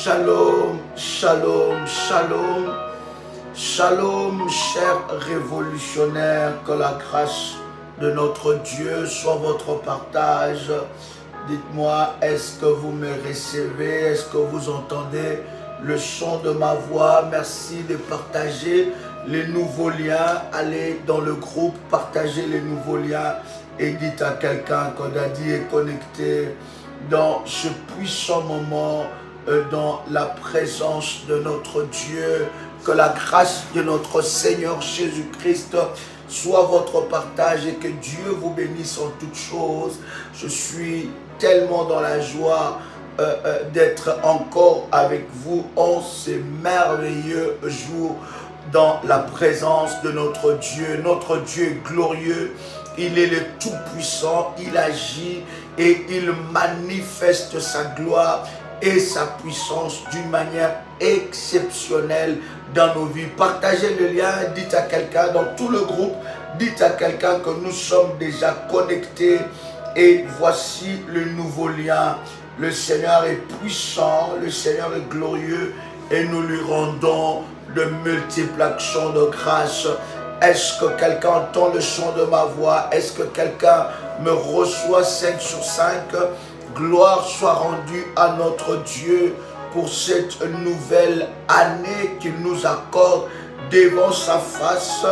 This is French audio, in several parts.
Shalom, shalom, shalom, shalom, chers révolutionnaires, que la grâce de notre Dieu soit votre partage. Dites-moi, est-ce que vous me recevez? Est-ce que vous entendez le son de ma voix? Merci de partager les nouveaux liens. Allez dans le groupe, partagez les nouveaux liens et dites à quelqu'un que Daddy est connecté dans ce puissant moment, dans la présence de notre Dieu. Que la grâce de notre Seigneur Jésus-Christ soit votre partage et que Dieu vous bénisse en toutes choses. Je suis tellement dans la joie d'être encore avec vous en ces merveilleux jours dans la présence de notre Dieu. Notre Dieu est glorieux, il est le Tout-Puissant, il agit et il manifeste sa gloire et sa puissance d'une manière exceptionnelle dans nos vies. Partagez le lien, dites à quelqu'un dans tout le groupe, dites à quelqu'un que nous sommes déjà connectés et voici le nouveau lien. Le Seigneur est puissant, le Seigneur est glorieux et nous lui rendons de multiples actions de grâce. Est-ce que quelqu'un entend le son de ma voix? Est-ce que quelqu'un me reçoit 5 sur 5? Gloire soit rendue à notre Dieu pour cette nouvelle année qu'il nous accorde devant sa face.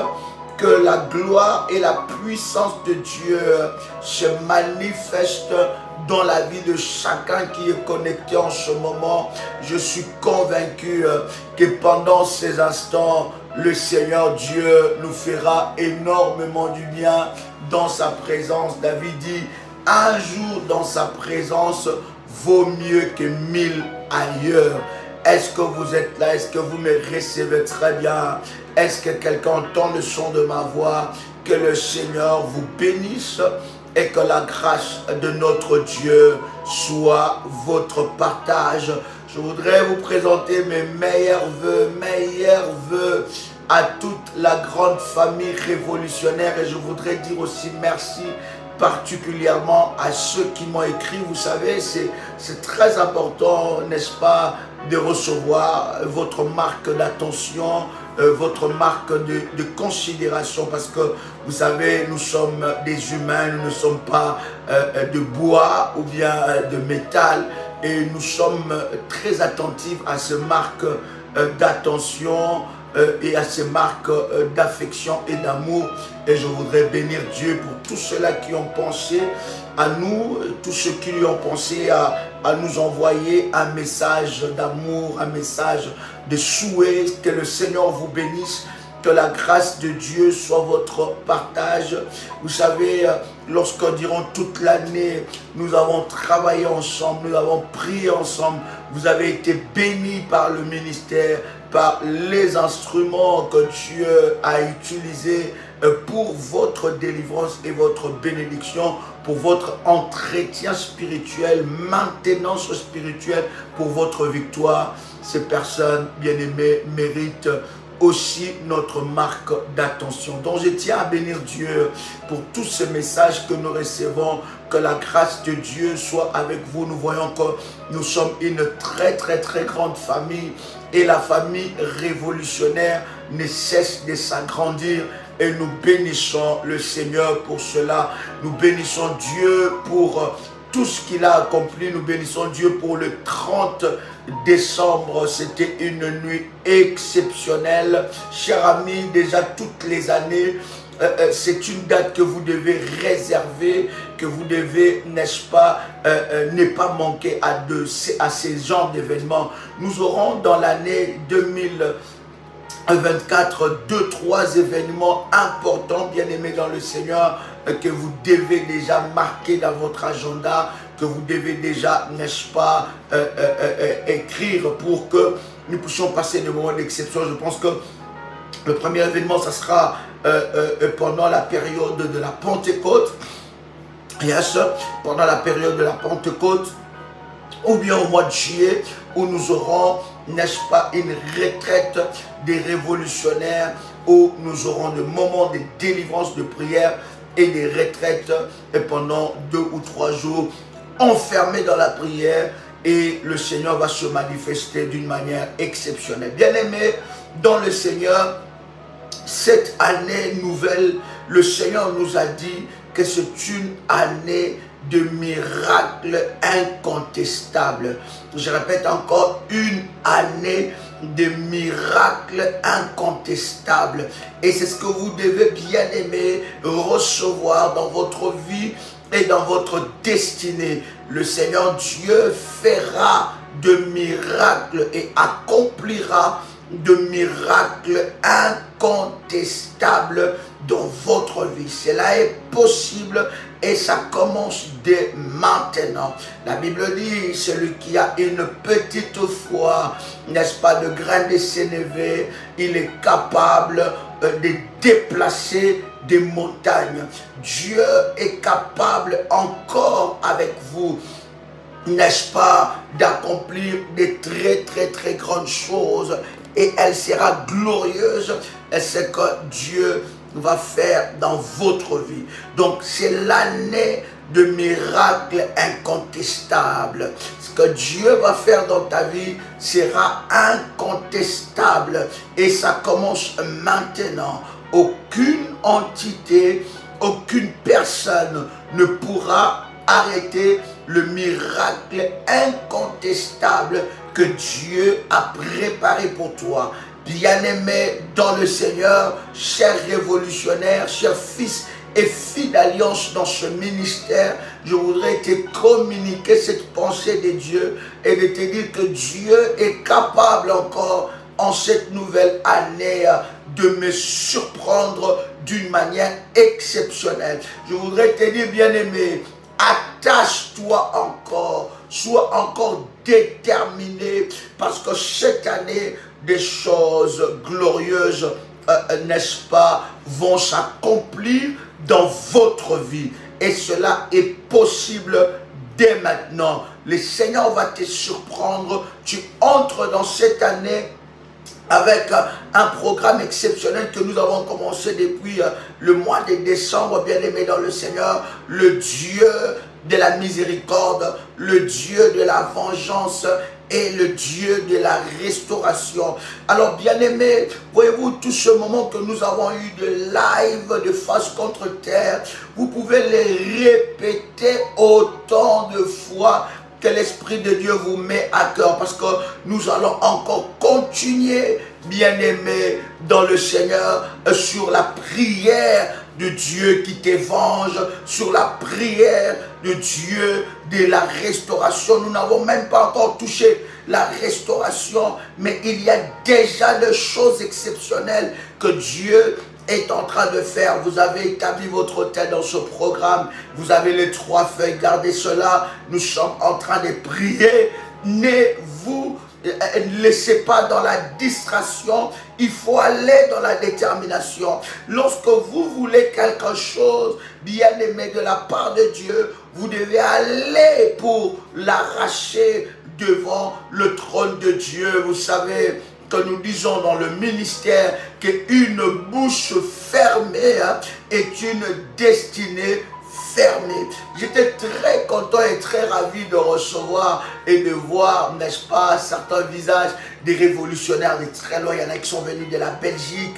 Que la gloire et la puissance de Dieu se manifestent dans la vie de chacun qui est connecté en ce moment. Je suis convaincu que pendant ces instants, le Seigneur Dieu nous fera énormément du bien dans sa présence. David dit, un jour dans sa présence vaut mieux que 1000 ailleurs. Est-ce que vous êtes là? Est-ce que vous me recevez très bien? Est-ce que quelqu'un entend le son de ma voix? Que le Seigneur vous bénisse et que la grâce de notre Dieu soit votre partage. Je voudrais vous présenter mes meilleurs vœux à toute la grande famille révolutionnaire et je voudrais dire aussi merci particulièrement à ceux qui m'ont écrit. Vous savez, c'est très important, n'est-ce pas, de recevoir votre marque d'attention, votre marque de considération, parce que vous savez, nous sommes des humains, nous ne sommes pas de bois ou bien de métal, et nous sommes très attentifs à ces marques d'attention et à ces marques d'affection et d'amour. Et je voudrais bénir Dieu pour tous ceux-là qui ont pensé à nous, tous ceux qui lui ont pensé à nous envoyer un message d'amour, un message de souhait. Que le Seigneur vous bénisse, que la grâce de Dieu soit votre partage. Vous savez, lorsque durant toute l'année, nous avons travaillé ensemble, nous avons prié ensemble, vous avez été bénis par le ministère, par les instruments que Dieu a utilisés pour votre délivrance et votre bénédiction, pour votre entretien spirituel, maintenance spirituelle, pour votre victoire. Ces personnes bien-aimées méritent aussi notre marque d'attention. Donc je tiens à bénir Dieu pour tous ces messages que nous recevons. Que la grâce de Dieu soit avec vous. Nous voyons que nous sommes une très grande famille et la famille révolutionnaire ne cesse de s'agrandir. Et nous bénissons le Seigneur pour cela. Nous bénissons Dieu pour tout ce qu'il a accompli. Nous bénissons Dieu pour le 30 décembre. C'était une nuit exceptionnelle. Chers amis, déjà toutes les années, c'est une date que vous devez réserver, que vous devez, n'est-ce pas, ne pas manquer à ces genres d'événements. Nous aurons dans l'année 2024 2-3 événements importants, bien aimés dans le Seigneur, que vous devez déjà marquer dans votre agenda, que vous devez déjà, n'est-ce pas, écrire pour que nous puissions passer des moments d'exception. Je pense que le premier événement, ça sera pendant la période de la Pentecôte. Yes, pendant la période de la Pentecôte, ou bien au mois de juillet, où nous aurons, n'est-ce pas, une retraite des révolutionnaires, où nous aurons des moments de délivrance, de prière et des retraites, et pendant 2 ou 3 jours, enfermés dans la prière et le Seigneur va se manifester d'une manière exceptionnelle. Bien-aimés dans le Seigneur, cette année nouvelle, le Seigneur nous a dit que c'est une année de miracles incontestables. Je répète encore, une année de miracles incontestables. Et c'est ce que vous devez, bien aimer, recevoir dans votre vie et dans votre destinée. Le Seigneur Dieu fera de miracles et accomplira de miracles incontestables dans votre vie. Cela est possible et ça commence dès maintenant. La Bible dit, celui qui a une petite foi, n'est-ce pas, de grain de sénévé, il est capable de déplacer des montagnes. Dieu est capable encore avec vous, n'est-ce pas, d'accomplir des très grandes choses, et elle sera glorieuse. Et c'est ce que Dieu va faire dans votre vie. Donc c'est l'année de miracles incontestables. Ce que Dieu va faire dans ta vie sera incontestable, et ça commence maintenant. Aucune entité, aucune personne ne pourra arrêter le miracle incontestable que Dieu a préparé pour toi. Bien-aimé dans le Seigneur, chers révolutionnaires, chers fils et filles d'alliance dans ce ministère, je voudrais te communiquer cette pensée de Dieu et de te dire que Dieu est capable encore en cette nouvelle année de me surprendre d'une manière exceptionnelle. Je voudrais te dire, bien-aimé, attache-toi encore, sois encore déterminé, parce que cette année, des choses glorieuses, n'est-ce pas, vont s'accomplir dans votre vie. Et cela est possible dès maintenant. Le Seigneur va te surprendre. Tu entres dans cette année avec un programme exceptionnel que nous avons commencé depuis le mois de décembre, bien-aimé dans le Seigneur. Le Dieu de la miséricorde, le Dieu de la vengeance et le Dieu de la restauration. Alors, bien-aimés, voyez-vous, tout ce moment que nous avons eu de live de Face contre terre, vous pouvez les répéter autant de fois que l'Esprit de Dieu vous met à cœur, parce que nous allons encore continuer, bien-aimés dans le Seigneur, sur la prière de Dieu qui te venge, sur la prière de Dieu de la restauration. Nous n'avons même pas encore touché la restauration, mais il y a déjà des choses exceptionnelles que Dieu est en train de faire. Vous avez établi votre tête dans ce programme, vous avez les 3 feuilles, gardez cela. Nous sommes en train de prier. Ne vous laissez pas dans la distraction, il faut aller dans la détermination. Lorsque vous voulez quelque chose, bien aimé de la part de Dieu, vous devez aller pour l'arracher devant le trône de Dieu. Vous savez que nous disons dans le ministère qu'une bouche fermée est une destinée fermée. J'étais très content et très ravi de recevoir et de voir, n'est-ce pas, certains visages des révolutionnaires de très loin. Il y en a qui sont venus de la Belgique,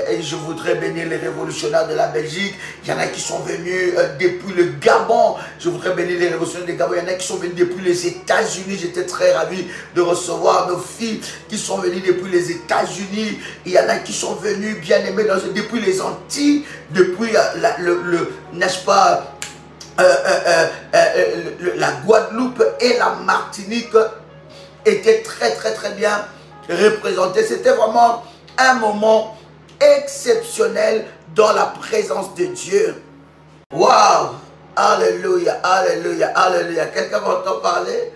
et je voudrais bénir les révolutionnaires de la Belgique. Il y en a qui sont venus depuis le Gabon, je voudrais bénir les révolutionnaires du Gabon. Il y en a qui sont venus depuis les États-Unis. J'étais très ravi de recevoir nos filles qui sont venues depuis les États-Unis. Il y en a qui sont venus, bien aimés, depuis les Antilles, depuis n'est-ce pas, la Guadeloupe et la Martinique étaient très bien représentés. C'était vraiment un moment exceptionnel dans la présence de Dieu. Waouh! Alléluia, alléluia, alléluia. Quelqu'un m'entend parler?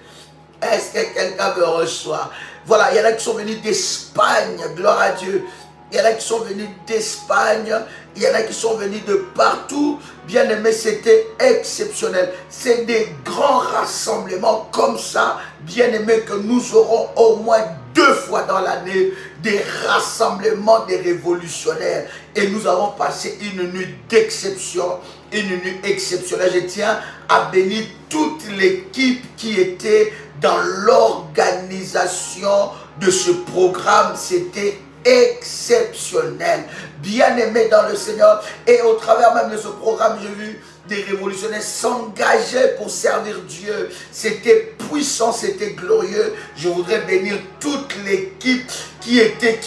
Est-ce que quelqu'un me reçoit? Voilà, il y en a qui sont venus d'Espagne, gloire à Dieu. Il y en a qui sont venus d'Espagne, il y en a qui sont venus de partout. Bien aimé, c'était exceptionnel. C'est des grands rassemblements comme ça, bien aimé, que nous aurons au moins 2 fois dans l'année, des rassemblements des révolutionnaires. Et nous avons passé une nuit d'exception, une nuit exceptionnelle. Je tiens à bénir toute l'équipe qui était dans l'organisation de ce programme. C'était exceptionnel. Bien-aimé dans le Seigneur. Et au travers même de ce programme, j'ai vu des révolutionnaires s'engager pour servir Dieu. C'était puissant, c'était glorieux. Je voudrais bénir toute l'équipe qui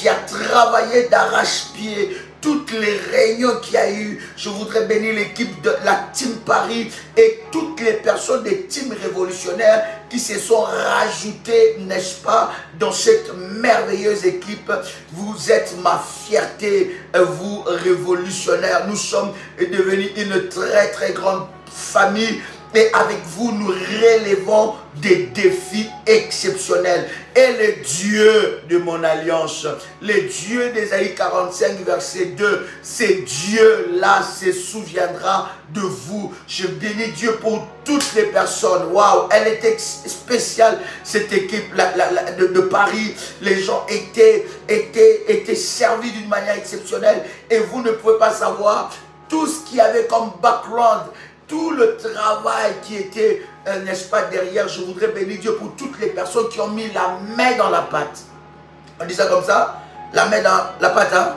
a travaillé d'arrache-pied, toutes les réunions qu'il y a eu. Je voudrais bénir l'équipe de la Team Paris et toutes les personnes des teams révolutionnaires qui se sont rajoutées, n'est-ce pas, dans cette merveilleuse équipe. Vous êtes ma fierté, vous révolutionnaires. Nous sommes devenus une très très grande famille. Et avec vous, nous relevons des défis exceptionnels. Et le Dieu de mon alliance, le Dieu d'Ésaïe 45, verset 2, ce Dieu-là se souviendra de vous. Je bénis Dieu pour toutes les personnes. Waouh, elle était spéciale, cette équipe de Paris. Les gens étaient servis d'une manière exceptionnelle. Et vous ne pouvez pas savoir tout ce qu'il y avait comme background, tout le travail qui était, n'est-ce pas, derrière. Je voudrais bénir Dieu pour toutes les personnes qui ont mis la main dans la pâte. On dit ça comme ça? La main dans la pâte, hein?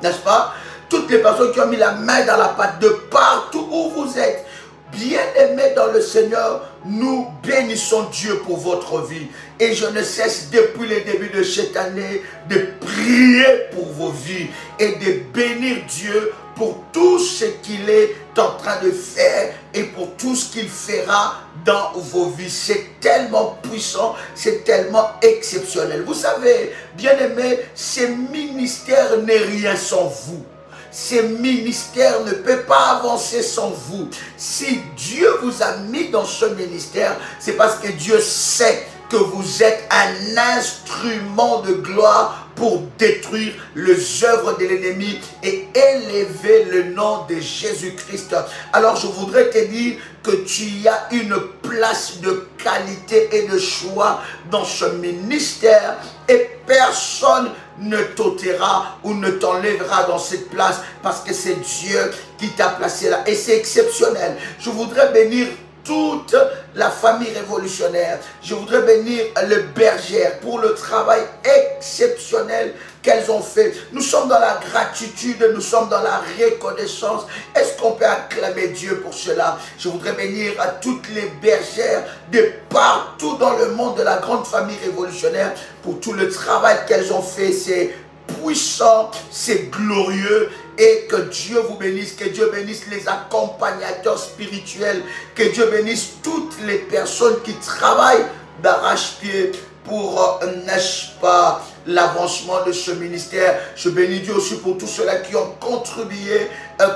N'est-ce pas? Toutes les personnes qui ont mis la main dans la pâte, de partout où vous êtes. Bien-aimés dans le Seigneur, nous bénissons Dieu pour votre vie. Et je ne cesse depuis le début de cette année de prier pour vos vies et de bénir Dieu pour tout ce qu'il est en train de faire et pour tout ce qu'il fera dans vos vies. C'est tellement puissant, c'est tellement exceptionnel. Vous savez, bien-aimés, ce ministère n'est rien sans vous. Ce ministère ne peut pas avancer sans vous. Si Dieu vous a mis dans ce ministère, c'est parce que Dieu sait que vous êtes un instrument de gloire pour détruire les œuvres de l'ennemi et élever le nom de Jésus-Christ. Alors je voudrais te dire que tu as une place de qualité et de choix dans ce ministère et personne ne t'ôtera ou ne t'enlèvera dans cette place parce que c'est Dieu qui t'a placé là et c'est exceptionnel. Je voudrais bénir toute la famille révolutionnaire. Je voudrais bénir les bergères pour le travail exceptionnel qu'elles ont fait. Nous sommes dans la gratitude, nous sommes dans la reconnaissance. Est-ce qu'on peut acclamer Dieu pour cela? Je voudrais bénir à toutes les bergères de partout dans le monde de la grande famille révolutionnaire pour tout le travail qu'elles ont fait. C'est puissant, c'est glorieux. Et que Dieu vous bénisse, que Dieu bénisse les accompagnateurs spirituels, que Dieu bénisse toutes les personnes qui travaillent d'arrache-pied pour, n'est-ce pas, l'avancement de ce ministère. Je bénis Dieu aussi pour tous ceux-là qui ont contribué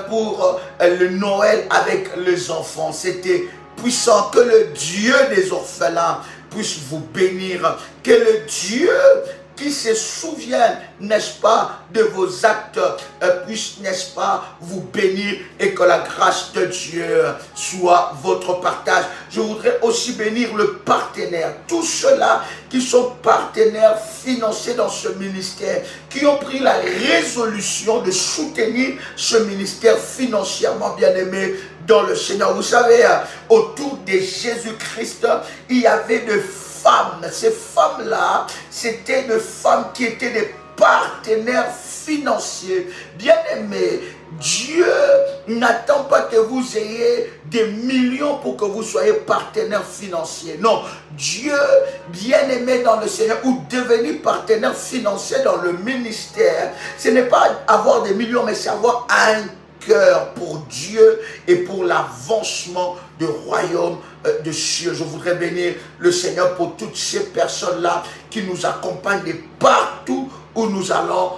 pour le Noël avec les enfants. C'était puissant. Que le Dieu des orphelins puisse vous bénir. Que le Dieu qui se souviennent, n'est-ce pas, de vos actes, puisse, n'est-ce pas, vous bénir et que la grâce de Dieu soit votre partage. Je voudrais aussi bénir le partenaire, tous ceux-là qui sont partenaires financiers dans ce ministère, qui ont pris la résolution de soutenir ce ministère financièrement, bien-aimé dans le Seigneur. Vous savez, autour de Jésus-Christ, il y avait de femmes. Ces femmes-là, c'était des femmes qui étaient des partenaires financiers. Bien-aimés, Dieu n'attend pas que vous ayez des millions pour que vous soyez partenaire financier. Non, Dieu, bien-aimé dans le Seigneur, ou devenir partenaire financier dans le ministère, ce n'est pas avoir des millions, mais c'est avoir un cœur pour Dieu et pour l'avancement du royaume de cieux. Je voudrais bénir le Seigneur pour toutes ces personnes-là qui nous accompagnent de partout où nous allons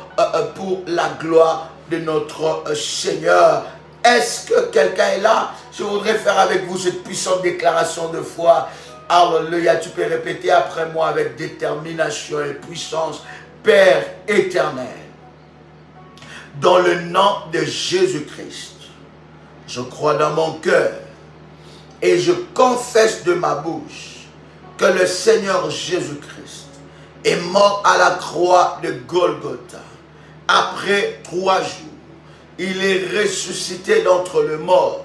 pour la gloire de notre Seigneur. Est-ce que quelqu'un est là? Je voudrais faire avec vous cette puissante déclaration de foi. Alléluia, tu peux répéter après moi avec détermination et puissance. Père éternel, dans le nom de Jésus-Christ, je crois dans mon cœur et je confesse de ma bouche que le Seigneur Jésus-Christ est mort à la croix de Golgotha. Après 3 jours, il est ressuscité d'entre les morts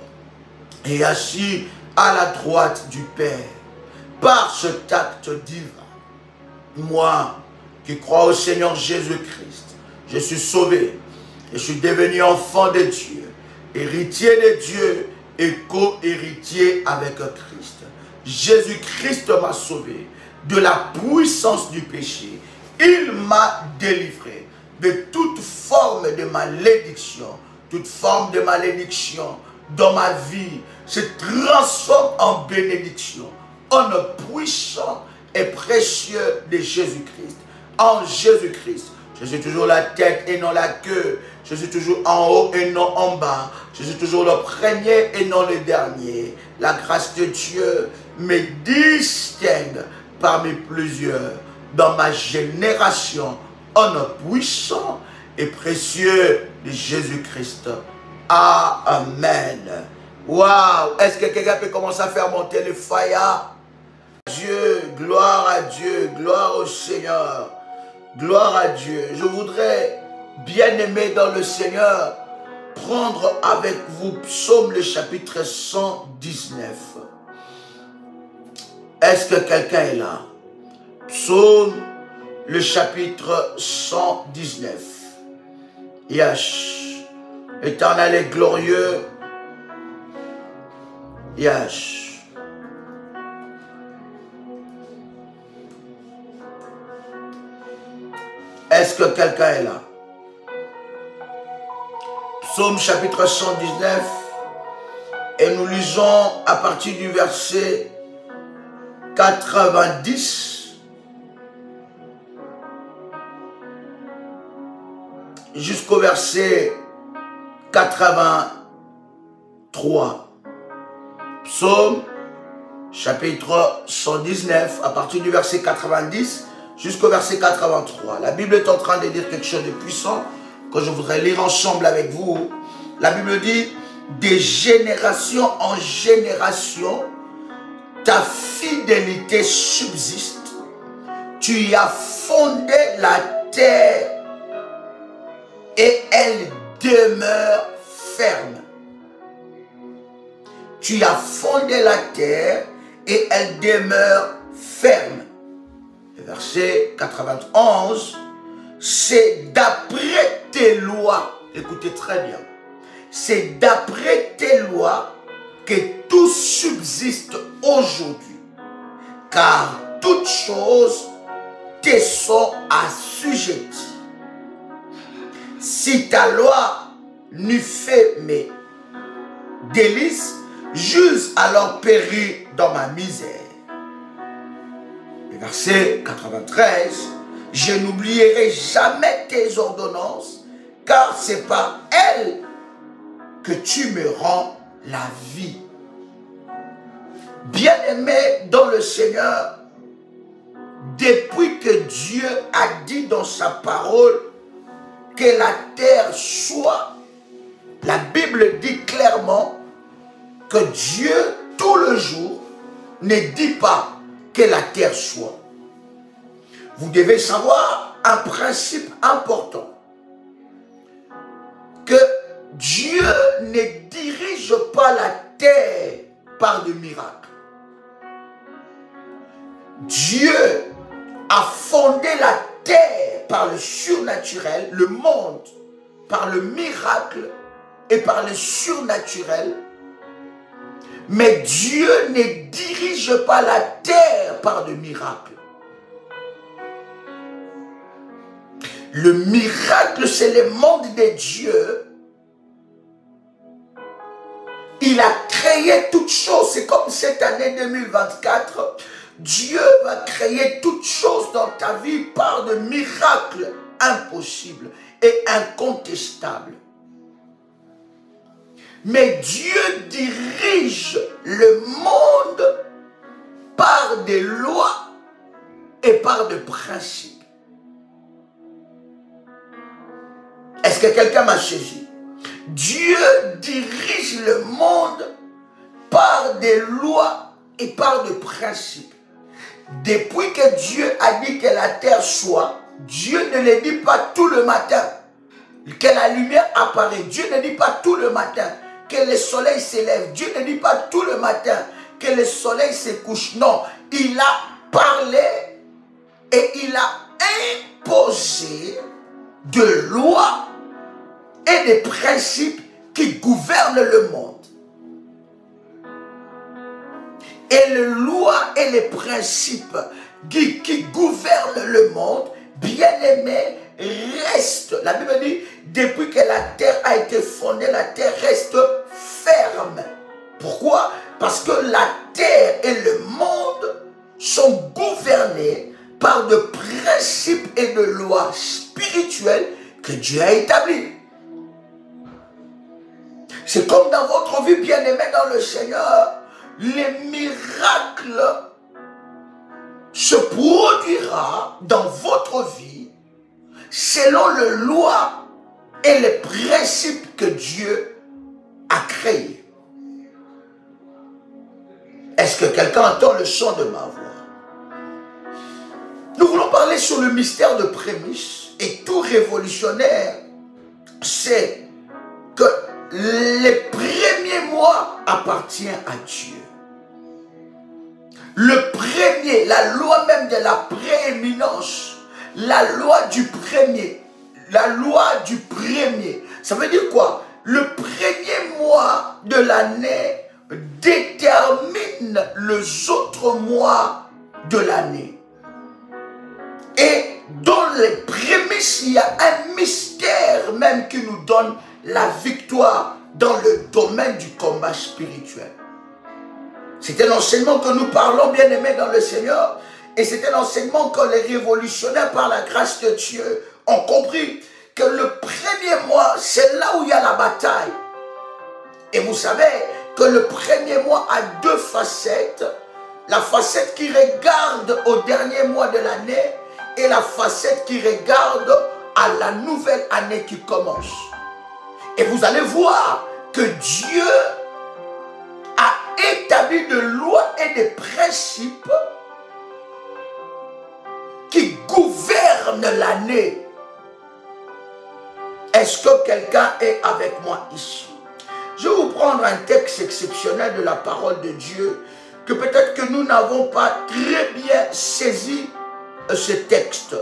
et assis à la droite du Père. par cet acte divin, moi qui crois au Seigneur Jésus-Christ, je suis sauvé, je suis devenu enfant de Dieu, héritier de Dieu et co-héritier avec Christ. Jésus-Christ m'a sauvé de la puissance du péché. Il m'a délivré de toute forme de malédiction. Toute forme de malédiction dans ma vie se transforme en bénédiction, en le puissant et précieux de Jésus-Christ. En Jésus-Christ, je suis toujours la tête et non la queue. Je suis toujours en haut et non en bas. Je suis toujours le premier et non le dernier. La grâce de Dieu me distingue parmi plusieurs dans ma génération en le puissant et précieux de Jésus-Christ. Amen. Waouh! Est-ce que quelqu'un peut commencer à faire monter le fire? Dieu, gloire à Dieu, gloire au Seigneur, gloire à Dieu. Je voudrais, bien-aimé dans le Seigneur, prendre avec vous Psaume le chapitre 119. Est-ce que quelqu'un est là? Psaume le chapitre 119. Yes. Éternel et glorieux. Yes. Est-ce que quelqu'un est là? Psaume chapitre 119. Et nous lisons à partir du verset 90 jusqu'au verset 83. Psaume chapitre 119 à partir du verset 90 jusqu'au verset 83. La Bible est en train de dire quelque chose de puissant que je voudrais lire ensemble avec vous. La Bible dit: de génération en génération, ta fidélité subsiste. Tu y as fondé la terre et elle demeure ferme. Tu as fondé la terre et elle demeure ferme. Verset 91, c'est d'après tes lois, écoutez très bien, c'est d'après tes lois que tout subsiste aujourd'hui, car toutes choses te sont assujetties. Si ta loi n'eût fait mes délices, j'eusse alors péri dans ma misère. Le verset 93, je n'oublierai jamais tes ordonnances, car c'est par elles que tu me rends la vie. Bien-aimé dans le Seigneur, depuis que Dieu a dit dans sa parole que la terre soit, la Bible dit clairement que Dieu, tout le jour, ne dit pas que la terre soit. Vous devez savoir un principe important, que Dieu ne dirige pas la terre par des miracles. Dieu a fondé la terre par le surnaturel, le monde par le miracle et par le surnaturel. Mais Dieu ne dirige pas la terre par des miracles. Le miracle, c'est le monde de Dieu. Il a créé toutes choses. C'est comme cette année 2024. Dieu va créer toutes choses dans ta vie par de miracles impossibles et incontestables. Mais Dieu dirige le monde par des lois et par des principes. Est-ce que quelqu'un m'a saisi? Dieu dirige le monde par des lois et par des principes. Depuis que Dieu a dit que la terre soit, Dieu ne le dit pas tout le matin que la lumière apparaît. Dieu ne dit pas tout le matin que le soleil s'élève. Dieu ne dit pas tout le matin que le soleil se couche. Non, il a parlé et il a imposé de lois et des principes qui gouvernent le monde. Et les lois et les principes qui gouvernent le monde, bien-aimés, restent. La Bible dit, depuis que la terre a été fondée, la terre reste ferme. Pourquoi? Parce que la terre et le monde sont gouvernés par de principes et de lois spirituelles que Dieu a établis. C'est comme dans votre vie, bien-aimé dans le Seigneur, les miracles se produira dans votre vie selon les lois et les principes que Dieu a créés. Est-ce que quelqu'un entend le son de ma voix? Nous voulons parler sur le mystère de prémices, et tout révolutionnaire sait que les premiers mois appartiennent à Dieu. Le premier, la loi même de la prééminence, la loi du premier, ça veut dire quoi? Le premier mois de l'année détermine les autres mois de l'année. Et dans les prémices, il y a un mystère même qui nous donne la victoire dans le domaine du combat spirituel. C'est un enseignement que nous parlons, bien aimés dans le Seigneur, et c'est un enseignement que les révolutionnaires, par la grâce de Dieu, ont compris que le premier mois, c'est là où il y a la bataille. Et vous savez que le premier mois a deux facettes. La facette qui regarde au dernier mois de l'année et la facette qui regarde à la nouvelle année qui commence. Et vous allez voir que Dieu a établi des lois et des principes qui gouvernent l'année. Est-ce que quelqu'un est avec moi ici? Je vais vous prendre un texte exceptionnel de la parole de Dieu que peut-être que nous n'avons pas très bien saisi ce texte.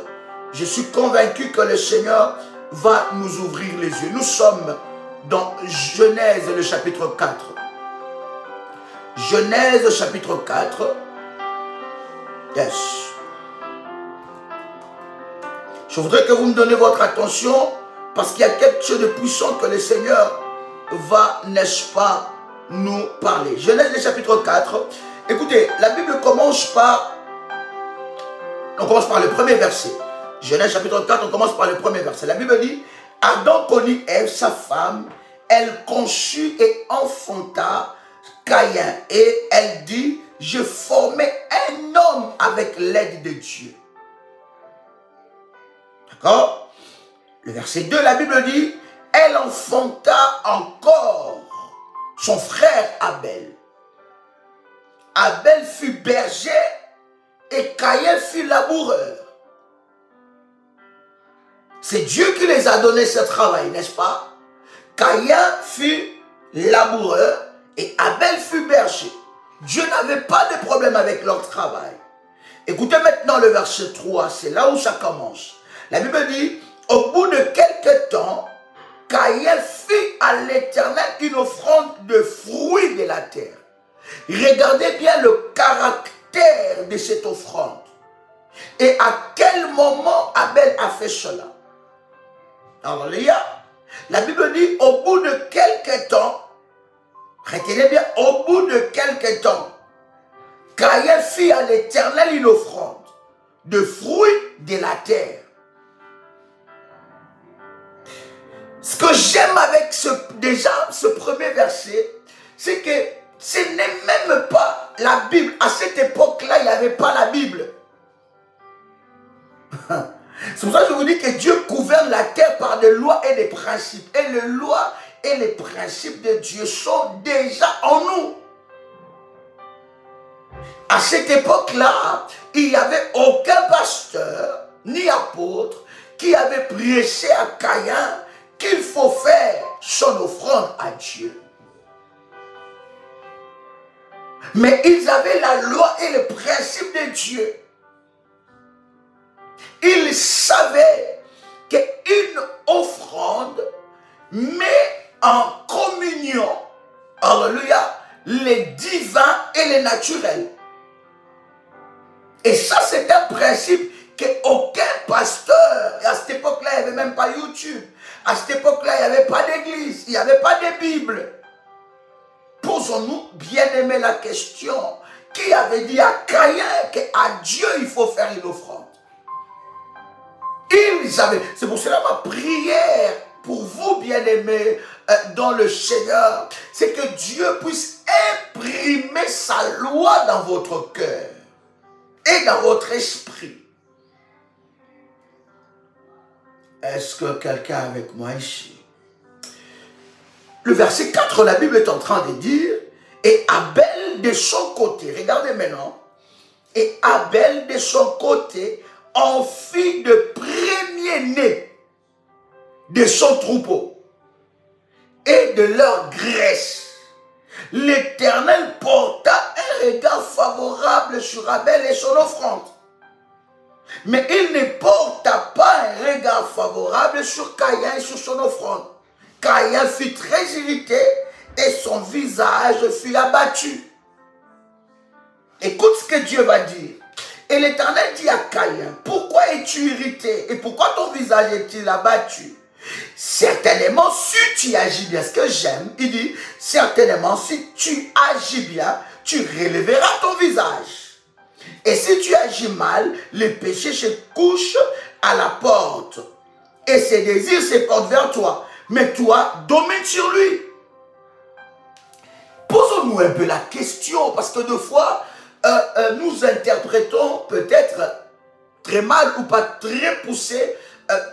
Je suis convaincu que le Seigneur va nous ouvrir les yeux. Nous sommes dans Genèse, le chapitre 4. Genèse, chapitre 4. Yes. Je voudrais que vous me donniez votre attention parce qu'il y a quelque chose de puissant que le Seigneur va, n'est-ce pas, nous parler. Genèse, le chapitre 4. Écoutez, la Bible commence par... On commence par le premier verset. Genèse chapitre 4, on commence par le premier verset. La Bible dit, Adam connut Ève, sa femme, elle conçut et enfanta Caïn. Et elle dit, je formai un homme avec l'aide de Dieu. D'accord? Le verset 2, la Bible dit, elle enfanta encore son frère Abel. Abel fut berger et Caïn fut laboureur. C'est Dieu qui les a donné ce travail, n'est-ce pas? Caïn fut laboureur et Abel fut berger. Dieu n'avait pas de problème avec leur travail. Écoutez maintenant le verset 3, c'est là où ça commence. La Bible dit, au bout de quelque temps, Caïn fit à l'Éternel une offrande de fruits de la terre. Regardez bien le caractère de cette offrande. Et à quel moment Abel a fait cela? Alléluia. La Bible dit au bout de quelque temps, retenez bien, au bout de quelque temps, Caïn fit à l'Éternel une offrande de fruits de la terre. Ce que j'aime avec ce premier verset, c'est que ce n'est même pas la Bible. À cette époque-là, il n'y avait pas la Bible. C'est pour ça que je vous dis que Dieu gouverne la terre par des lois et des principes. Et les lois et les principes de Dieu sont déjà en nous. À cette époque-là, il n'y avait aucun pasteur ni apôtre qui avait prêché à Caïn qu'il faut faire son offrande à Dieu. Mais ils avaient la loi et le principe de Dieu. Ils savaient qu'une offrande met en communion, alléluia, les divins et les naturels. Et ça, c'est un principe qu'aucun pasteur, et à cette époque-là, il n'y avait même pas YouTube, à cette époque-là, il n'y avait pas d'église, il n'y avait pas de Bible. Posons-nous, bien aimé, la question, qui avait dit à Caïn qu'à Dieu, il faut faire une offrande? Ils avaient, c'est pour cela ma prière pour vous, bien-aimés, dans le Seigneur, c'est que Dieu puisse imprimer sa loi dans votre cœur et dans votre esprit. Est-ce que quelqu'un est avec moi ici? Le verset 4, la Bible est en train de dire, et Abel de son côté, regardez maintenant, et Abel de son côté en fit de premier-né de son troupeau et de leur graisse. L'Éternel porta un regard favorable sur Abel et son offrande. Mais il ne porta pas un regard favorable sur Caïn et sur son offrande. Caïn fut très irrité et son visage fut abattu. Écoute ce que Dieu va dire. Et l'Éternel dit à Caïn, pourquoi es-tu irrité et pourquoi ton visage est-il abattu? Certainement, si tu agis bien, ce que j'aime, il dit, certainement, si tu agis bien, tu relèveras ton visage. Et si tu agis mal, le péché se couche à la porte. Et ses désirs se portent vers toi. Mais toi, domine sur lui. Posons-nous un peu la question, parce que deux fois, nous interprétons peut-être très mal ou pas très poussé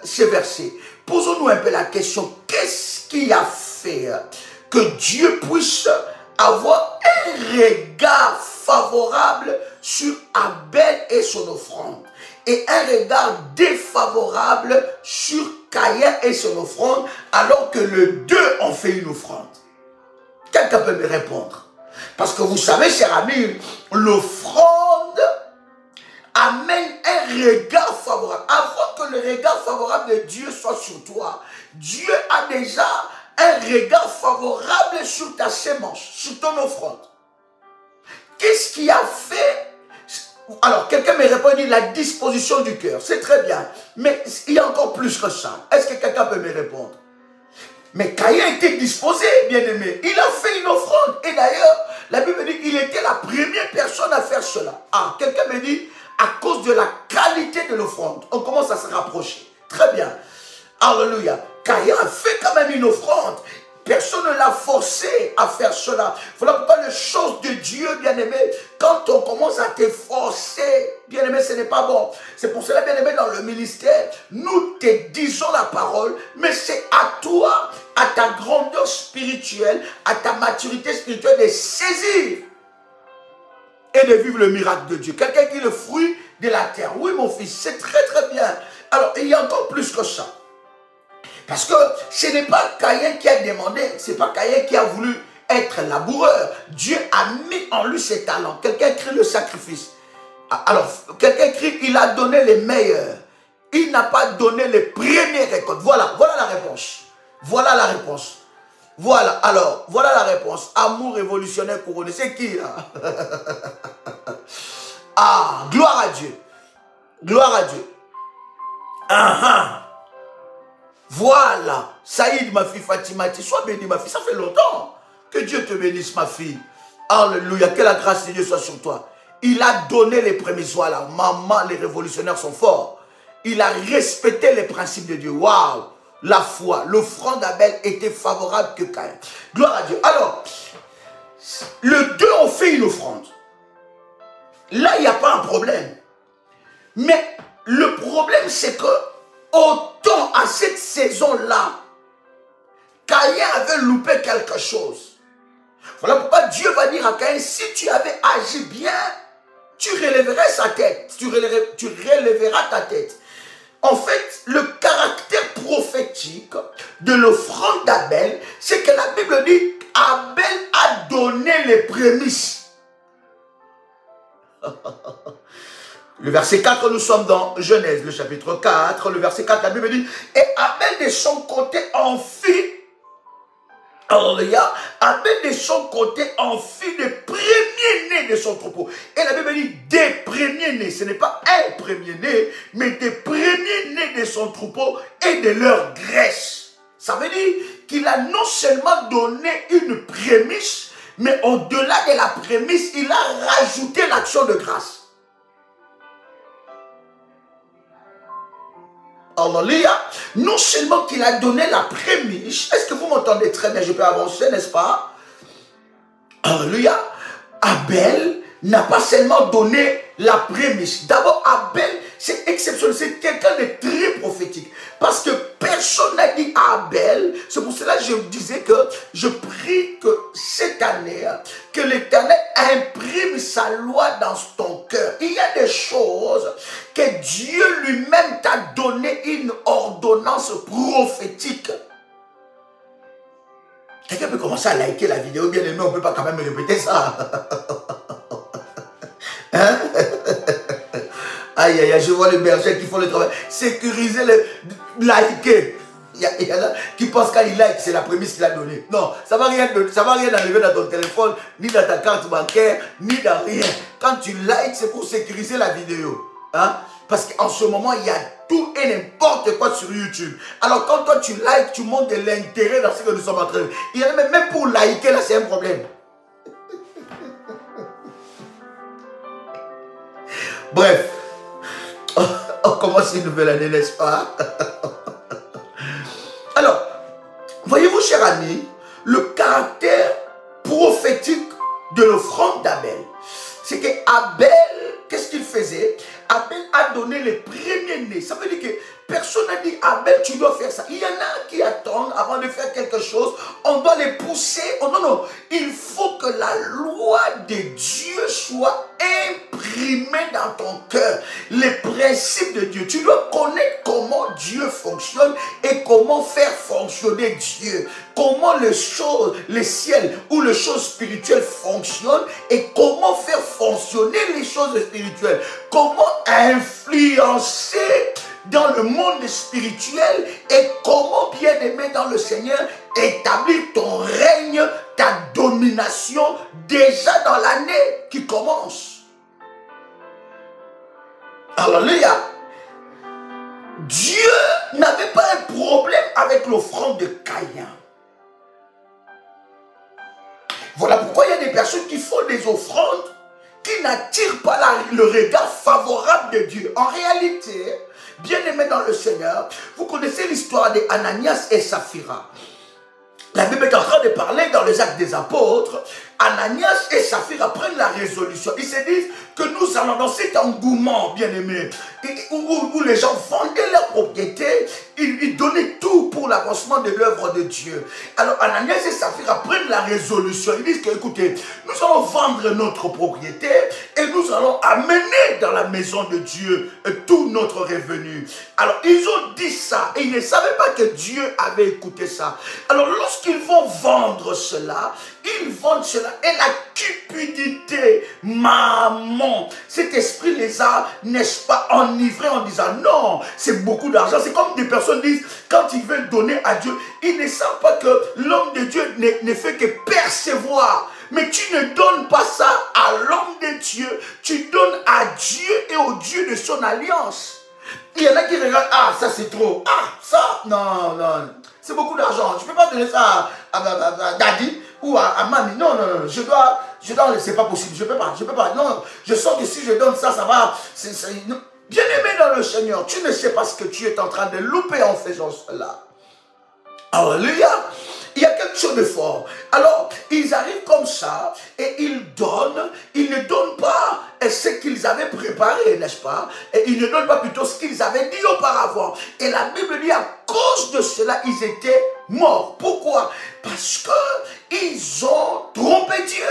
ces versets. Posons-nous un peu la question, qu'est-ce qui a fait que Dieu puisse avoir un regard favorable sur Abel et son offrande et un regard défavorable sur Caïn et son offrande alors que les deux ont fait une offrande? Quelqu'un peut me répondre? Parce que vous savez, cher ami, l'offrande amène un regard favorable. Avant que le regard favorable de Dieu soit sur toi, Dieu a déjà un regard favorable sur ta sémence, sur ton offrande. Qu'est-ce qui a fait? Alors, quelqu'un me répond, la disposition du cœur. C'est très bien. Mais il y a encore plus que ça. Est-ce que quelqu'un peut me répondre? Mais Caïn était disposé, bien-aimé. Il a fait une offrande. Et d'ailleurs, la Bible dit qu'il était la première personne à faire cela. Ah, quelqu'un me dit, à cause de la qualité de l'offrande. On commence à se rapprocher. Très bien. Alléluia. Caïn a fait quand même une offrande. Personne ne l'a forcé à faire cela. Voilà pourquoi les choses de Dieu, bien-aimé, quand on commence à te forcer, bien-aimé, ce n'est pas bon. C'est pour cela, bien-aimé, dans le ministère, nous te disons la parole, mais c'est à toi, à ta grandeur spirituelle, à ta maturité spirituelle de saisir et de vivre le miracle de Dieu. Quelqu'un qui est le fruit de la terre. Oui, mon fils, c'est très très bien. Alors, il y a encore plus que ça. Parce que ce n'est pas Caïn qui a demandé, ce n'est pas Caïn qui a voulu être laboureur. Dieu a mis en lui ses talents. Quelqu'un crie le sacrifice. Alors, quelqu'un crie, il a donné les meilleurs. Il n'a pas donné les premières récoltes. Voilà, voilà la réponse. Voilà la réponse. Voilà, alors, voilà la réponse. Amour révolutionnaire couronné. C'est qui là? Ah, gloire à Dieu. Gloire à Dieu. Voilà. Saïd, ma fille Fatima, sois bénie, ma fille. Ça fait longtemps. Que Dieu te bénisse, ma fille. Alléluia. Que la grâce de Dieu soit sur toi. Il a donné les premiers soins là. Maman, les révolutionnaires sont forts. Il a respecté les principes de Dieu. Waouh. La foi, l'offrande d'Abel était favorable que Caïn. Gloire à Dieu. Alors, les deux ont fait une offrande. Là, il n'y a pas un problème. Mais le problème, c'est que autant à cette saison-là, Caïn avait loupé quelque chose. Voilà pourquoi Dieu va dire à Caïn, si tu avais agi bien, tu relèverais sa tête. Tu relèveras ta tête. En fait, le caractère prophétique de l'offrande d'Abel, c'est que la Bible dit, Abel a donné les prémices. Le verset 4, nous sommes dans Genèse, le chapitre 4, le verset 4, la Bible dit, et Abel de son côté en fit, alléluia, Abel de son côté en fit des premiers-nés de son troupeau. Et la Bible dit des premiers-nés, ce n'est pas un premier-né, mais des premiers-nés de son troupeau et de leur graisse. Ça veut dire qu'il a non seulement donné une prémisse, mais au-delà de la prémisse, il a rajouté l'action de grâce. Alléluia. Non seulement qu'il a donné la prémisse, est-ce que vous m'entendez très bien? Je peux avancer, n'est-ce pas? Alléluia. Abel n'a pas seulement donné la prémisse. D'abord, Abel, c'est exceptionnel, c'est quelqu'un de très prophétique. Parce que personne n'a dit à Abel, c'est pour cela que je disais que je prie que cette année, que l'Éternel imprime sa loi dans ton cœur. Il y a des choses que Dieu lui-même t'a donné une ordonnance prophétique. Quelqu'un peut commencer à liker la vidéo, bien aimé, on ne peut pas quand même répéter ça. Hein? Aïe, aïe, aïe, je vois les bergers qui font le travail. Sécuriser, liker. Il y en a qui pensent qu'il like, c'est la prémisse qu'il a donnée. Non, ça ne va rien arriver dans ton téléphone, ni dans ta carte bancaire, ni dans rien. Quand tu likes, c'est pour sécuriser la vidéo. Hein? Parce qu'en ce moment, il y a tout et n'importe quoi sur YouTube. Alors quand toi tu likes, tu montres de l'intérêt dans ce que nous sommes en train de faire. Il y en a même pour liker, là c'est un problème. Bref, on commence une nouvelle année, n'est-ce pas? Alors, voyez-vous, chers amis, le caractère prophétique de l'offrande d'Abel, c'est que Abel, qu'est-ce qu'il faisait? Abel a donné les premiers-nés. Ça veut dire que personne n'a dit, Abel, tu dois faire ça. Il y en a qui attendent avant de faire quelque chose. On doit les pousser. Oh, non, non. Il faut que la loi de Dieu soit imprimée dans ton cœur. Les principes de Dieu. Tu dois connaître comment Dieu fonctionne et comment faire fonctionner Dieu. Comment les choses, les ciels ou les choses spirituelles fonctionnent et comment faire fonctionner les choses spirituelles. Comment influencer dans le monde spirituel et comment, bien aimé dans le Seigneur, établir ton règne, ta domination déjà dans l'année qui commence. Alléluia. Dieu n'avait pas un problème avec l'offrande de Caïn. Voilà pourquoi il y a des personnes qui font des offrandes qui n'attirent pas le regard favorable de Dieu. En réalité, bien aimé dans le Seigneur, vous connaissez l'histoire d'Ananias et Saphira. La Bible est en train de parler dans les Actes des Apôtres. Ananias et Saphira prennent la résolution. Ils se disent que nous allons dans cet engouement, bien aimé, où les gens vendaient leurs propriétés, ils donnaient tout pour l'avancement de l'œuvre de Dieu. Alors Ananias et Saphira prennent la résolution. Ils disent que, écoutez, nous allons vendre notre propriété et nous allons amener dans la maison de Dieu tout notre revenu. Alors ils ont dit ça et ils ne savaient pas que Dieu avait écouté ça. Alors lorsqu'ils vont vendre cela, ils vendent cela et la cupidité, maman, cet esprit les a, n'est-ce pas, enivrés en disant non, c'est beaucoup d'argent. C'est comme des personnes disent, quand ils veulent donner à Dieu, ils ne savent pas que l'homme de Dieu ne fait que percevoir. Mais tu ne donnes pas ça à l'homme de Dieu, tu donnes à Dieu et au Dieu de son alliance. Il y en a qui regardent, ah ça c'est trop, ah ça, non, non, c'est beaucoup d'argent, je ne peux pas donner ça à Daddy ou à Mamie, non, non, non, je dois, c'est pas possible, je peux pas, non, je sens que si je donne ça, ça va, bien aimé dans le Seigneur, tu ne sais pas ce que tu es en train de louper en faisant cela. Alléluia. Il y a quelque chose de fort. Alors, ils arrivent comme ça et ils donnent. Ils ne donnent pas ce qu'ils avaient préparé, n'est-ce pas? Et ils ne donnent pas plutôt ce qu'ils avaient dit auparavant. Et la Bible dit, à cause de cela, ils étaient morts. Pourquoi? Parce qu'ils ont trompé Dieu.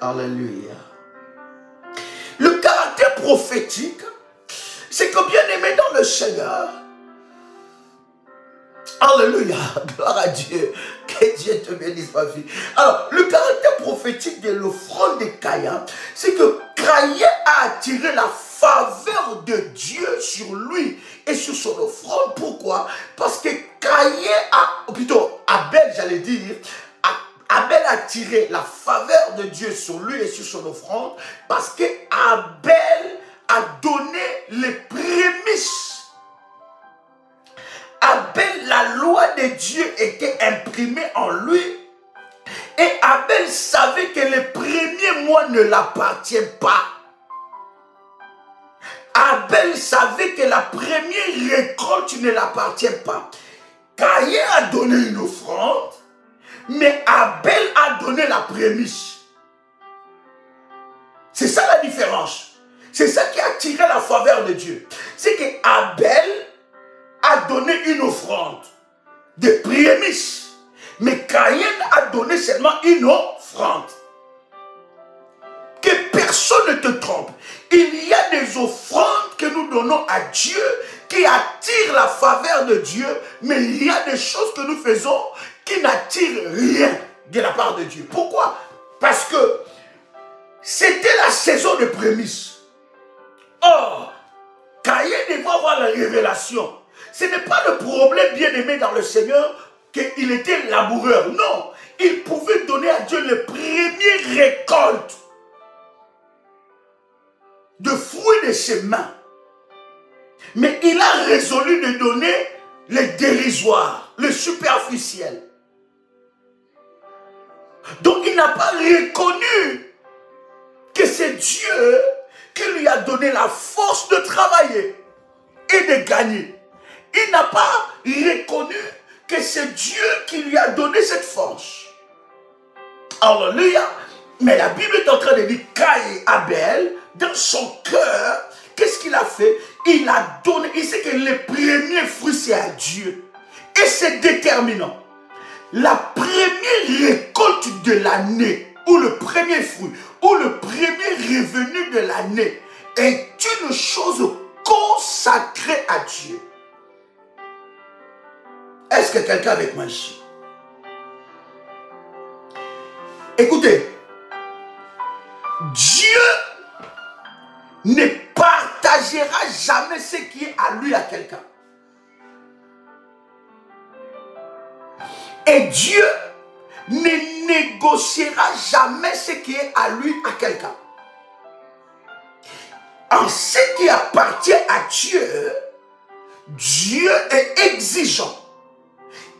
Alléluia. Le caractère prophétique, c'est que bien aimé dans le Seigneur, Alléluia, gloire à Dieu. Que Dieu te bénisse, ma fille. Alors, le caractère prophétique de l'offrande de Caïn, c'est que Caïn a attiré la faveur de Dieu sur lui et sur son offrande. Pourquoi? Parce que Abel, j'allais dire, Abel a attiré la faveur de Dieu sur lui et sur son offrande parce que Abel a donné les prémices. Abel, la loi de Dieu était imprimée en lui et Abel savait que les premiers mois ne l'appartiennent pas. Abel savait que la première récolte ne l'appartient pas. Caïn a donné une offrande, mais Abel a donné la prémisse. C'est ça la différence. C'est ça qui a attiré la faveur de Dieu. C'est que Abel a donné une offrande de prémices, mais Caïn a donné seulement une offrande. Que personne ne te trompe. Il y a des offrandes que nous donnons à Dieu qui attirent la faveur de Dieu, mais il y a des choses que nous faisons qui n'attirent rien de la part de Dieu. Pourquoi? Parce que c'était la saison de prémices. Or, Caïn devait avoir la révélation. Ce n'est pas le problème, bien-aimé dans le Seigneur, qu'il était laboureur. Non, il pouvait donner à Dieu les premières récoltes de fruits de ses mains. Mais il a résolu de donner les dérisoires, les superficiels. Donc il n'a pas reconnu que c'est Dieu qui lui a donné la force de travailler et de gagner. Il n'a pas reconnu que c'est Dieu qui lui a donné cette force. Alléluia. Mais la Bible est en train de dire Caïn, Abel, dans son cœur, qu'est-ce qu'il a fait? Il a donné, il sait que les premiers fruits c'est à Dieu. Et c'est déterminant. La première récolte de l'année, ou le premier fruit, ou le premier revenu de l'année, est une chose consacrée à Dieu. Est-ce que quelqu'un avec moi ici? Écoutez, Dieu ne partagera jamais ce qui est à lui à quelqu'un. Et Dieu ne négociera jamais ce qui est à lui à quelqu'un. En ce qui appartient à Dieu, Dieu est exigeant.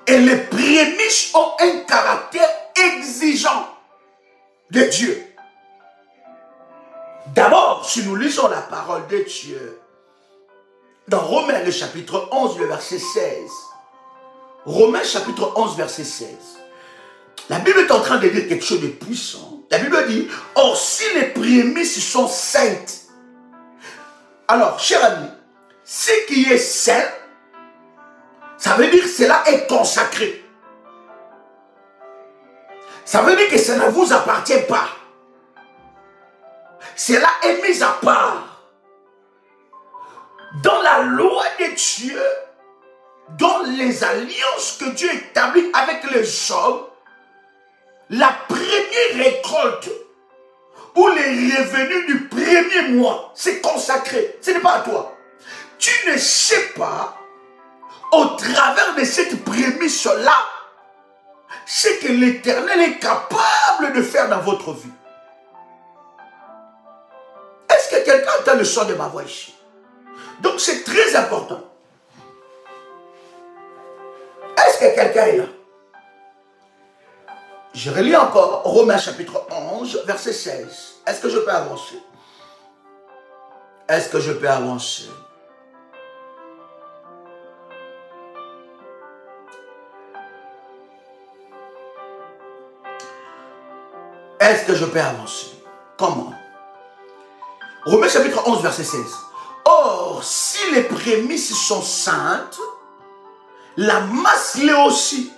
Et les prémices ont un caractère exigeant de Dieu. D'abord, si nous lisons la parole de Dieu, dans Romains le chapitre 11, le verset 16, Romains chapitre 11, verset 16, la Bible est en train de dire quelque chose de puissant. La Bible dit, or si les prémices sont saintes, alors, cher ami, ce qui est saint, ça veut dire que cela est consacré. Ça veut dire que ça ne vous appartient pas. Cela est mis à part. Dans la loi de Dieu, dans les alliances que Dieu établit avec les hommes, la première récolte ou les revenus du premier mois, c'est consacré. Ce n'est pas à toi. Tu ne sais pas, au travers de cette prémisse-là, ce que l'Éternel est capable de faire dans votre vie. Est-ce que quelqu'un entend le son de ma voix ici? Donc c'est très important. Est-ce que quelqu'un est là? Je relis encore Romains chapitre 11, verset 16. Est-ce que je peux avancer? Est-ce que je peux avancer? Est-ce que je peux avancer? Comment? Romains chapitre 11, verset 16. Or, si les prémices sont saintes, la masse l'est aussi.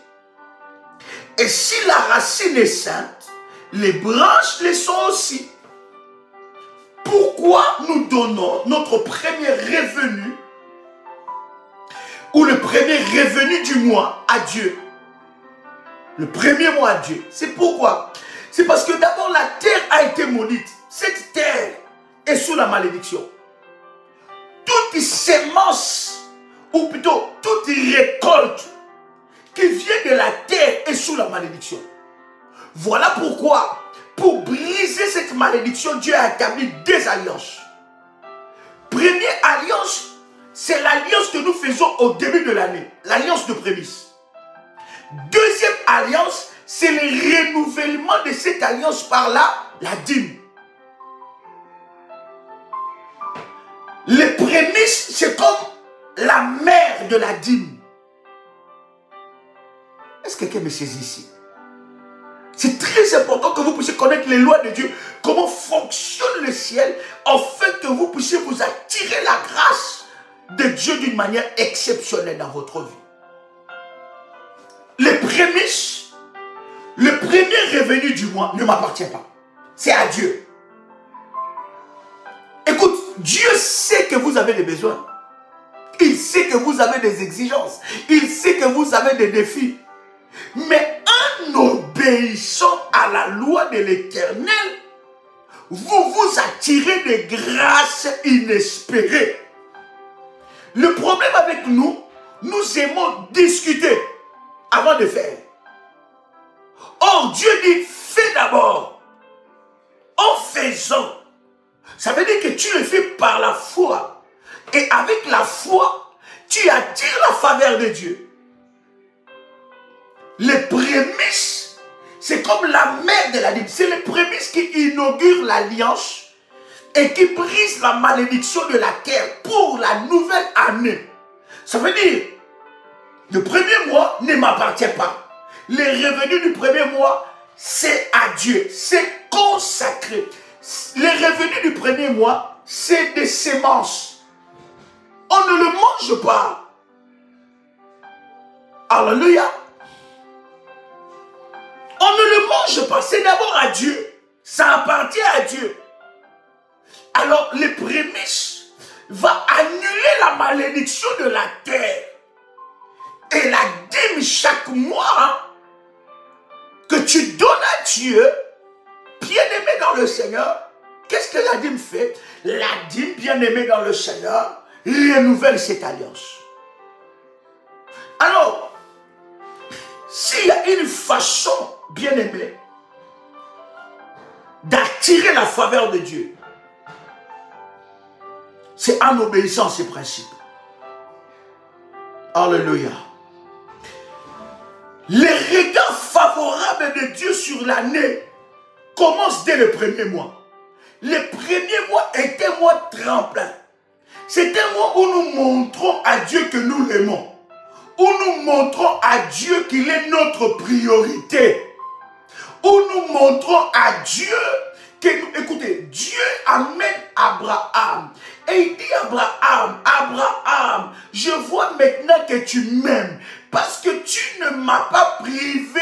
Et si la racine est sainte, les branches les sont aussi. Pourquoi nous donnons notre premier revenu ou le premier revenu du mois à Dieu. Le premier mois à Dieu. C'est pourquoi? C'est parce que d'abord la terre a été maudite. Cette terre est sous la malédiction. Toute sémence, ou plutôt toute récolte qui vient de la terre est sous la malédiction. Voilà pourquoi, pour briser cette malédiction, Dieu a établi deux alliances. Première alliance, c'est l'alliance que nous faisons au début de l'année, l'alliance de prémices. Deuxième alliance, c'est le renouvellement de cette alliance par la dîme. Les prémices, c'est comme la mère de la dîme. Est-ce que quelqu'un me saisit ici? C'est très important que vous puissiez connaître les lois de Dieu, comment fonctionne le ciel, afin que vous puissiez vous attirer la grâce de Dieu d'une manière exceptionnelle dans votre vie. Les prémices, le premier revenu du mois ne m'appartient pas. C'est à Dieu. Écoute, Dieu sait que vous avez des besoins. Il sait que vous avez des exigences. Il sait que vous avez des défis. Mais en obéissant à la loi de l'Éternel, vous vous attirez des grâces inespérées. Le problème avec nous, nous aimons discuter avant de faire. Or, Dieu dit, fais d'abord. En faisant, ça veut dire que tu le fais par la foi. Et avec la foi, tu attires la faveur de Dieu. Les prémices, c'est comme la mère de la dîme. C'est les prémices qui inaugurent l'alliance et qui brisent la malédiction de la terre pour la nouvelle année. Ça veut dire, le premier mois ne m'appartient pas. Les revenus du premier mois, c'est à Dieu. C'est consacré. Les revenus du premier mois, c'est des semences. On ne le mange pas. Alléluia. On ne le mange pas. C'est d'abord à Dieu. Ça appartient à Dieu. Alors, les prémices vont annuler la malédiction de la terre. Et la dîme chaque mois que tu donnes à Dieu, bien-aimé dans le Seigneur, qu'est-ce que la dîme fait? La dîme, bien-aimé dans le Seigneur, renouvelle cette alliance. Alors, s'il y a une façon, bien-aimé, d'attirer la faveur de Dieu, c'est en obéissant à ces principes. Alléluia. Les regards favorables de Dieu sur l'année commencent dès le premier mois. Le premier mois est un mois tremplin. C'est un mois où nous montrons à Dieu que nous l'aimons. Où nous montrons à Dieu qu'il est notre priorité. Où nous montrons à Dieu que, écoutez, Dieu amène Abraham. Et il dit Abraham, Abraham, je vois maintenant que tu m'aimes. Parce que tu ne m'as pas privé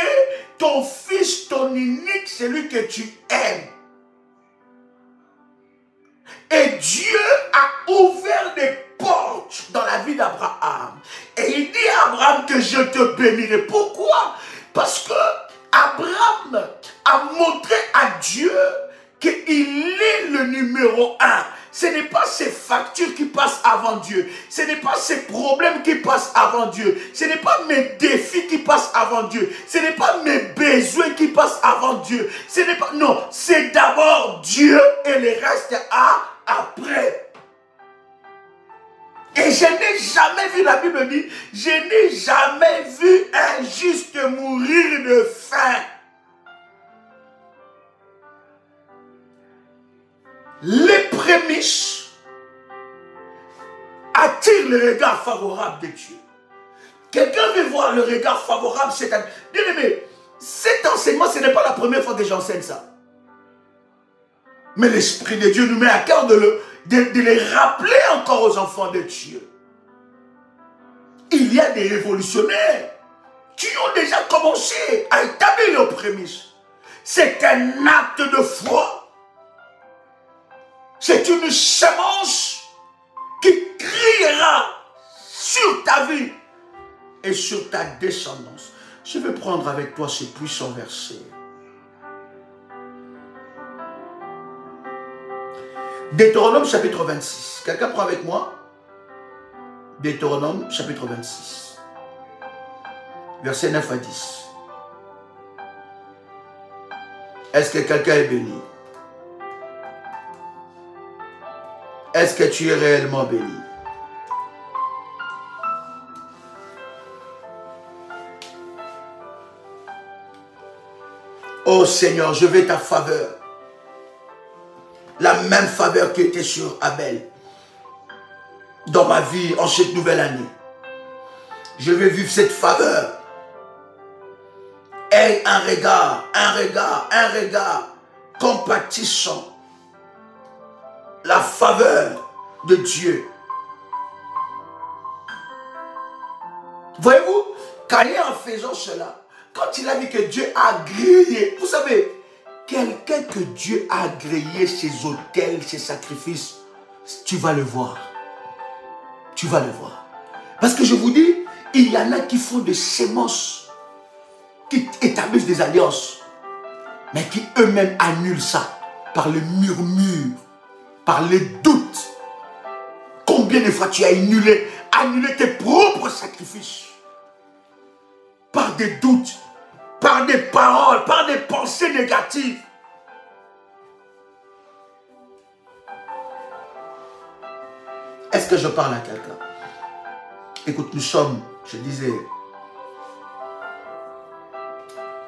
ton fils, ton unique, celui que tu aimes. Et Dieu a ouvert des portes dans la vie d'Abraham. Et il dit à Abraham que je te bénirai. Pourquoi? Parce que Abraham a montré à Dieu qu'il est le numéro un. Ce n'est pas ses factures qui passent avant Dieu. Ce n'est pas ses problèmes qui passent avant Dieu. Ce n'est pas mes défis qui passent avant Dieu. Ce n'est pas mes besoins qui passent avant Dieu. Ce n'est pas... Non, c'est d'abord Dieu et le reste après. Et je n'ai jamais vu, la Bible dit, je n'ai jamais vu un juste mourir de faim. Les prémices attirent le regard favorable de Dieu. Quelqu'un veut voir le regard favorable, c'est-à-dire, bien aimé, cet enseignement, ce n'est pas la première fois que j'enseigne ça. Mais l'Esprit de Dieu nous met à cœur de les rappeler encore aux enfants de Dieu. Il y a des révolutionnaires qui ont déjà commencé à établir leurs prémices. C'est un acte de foi. C'est une semence qui criera sur ta vie et sur ta descendance. Je vais prendre avec toi ces puissants versets. Deutéronome chapitre 26. Quelqu'un prend avec moi? Deutéronome chapitre 26. Versets 9 à 10. Est-ce que quelqu'un est béni? Est-ce que tu es réellement béni? Oh Seigneur, je veux ta faveur. La même faveur qui était sur Abel. Dans ma vie, en cette nouvelle année. Je veux vivre cette faveur. Aie un regard compatissant. La faveur de Dieu. Voyez-vous, Caïn en faisant cela, quand il a vu que Dieu a grillé, vous savez, quelqu'un que Dieu a grillé ses autels, ses sacrifices, tu vas le voir. Tu vas le voir. Parce que je vous dis, il y en a qui font des sémences, qui établissent des alliances, mais qui eux-mêmes annulent ça par les murmures, par les doutes. Combien de fois tu as annulé tes propres sacrifices par des doutes, par des paroles, par des pensées négatives. Est-ce que je parle à quelqu'un? Écoute, nous sommes, je disais,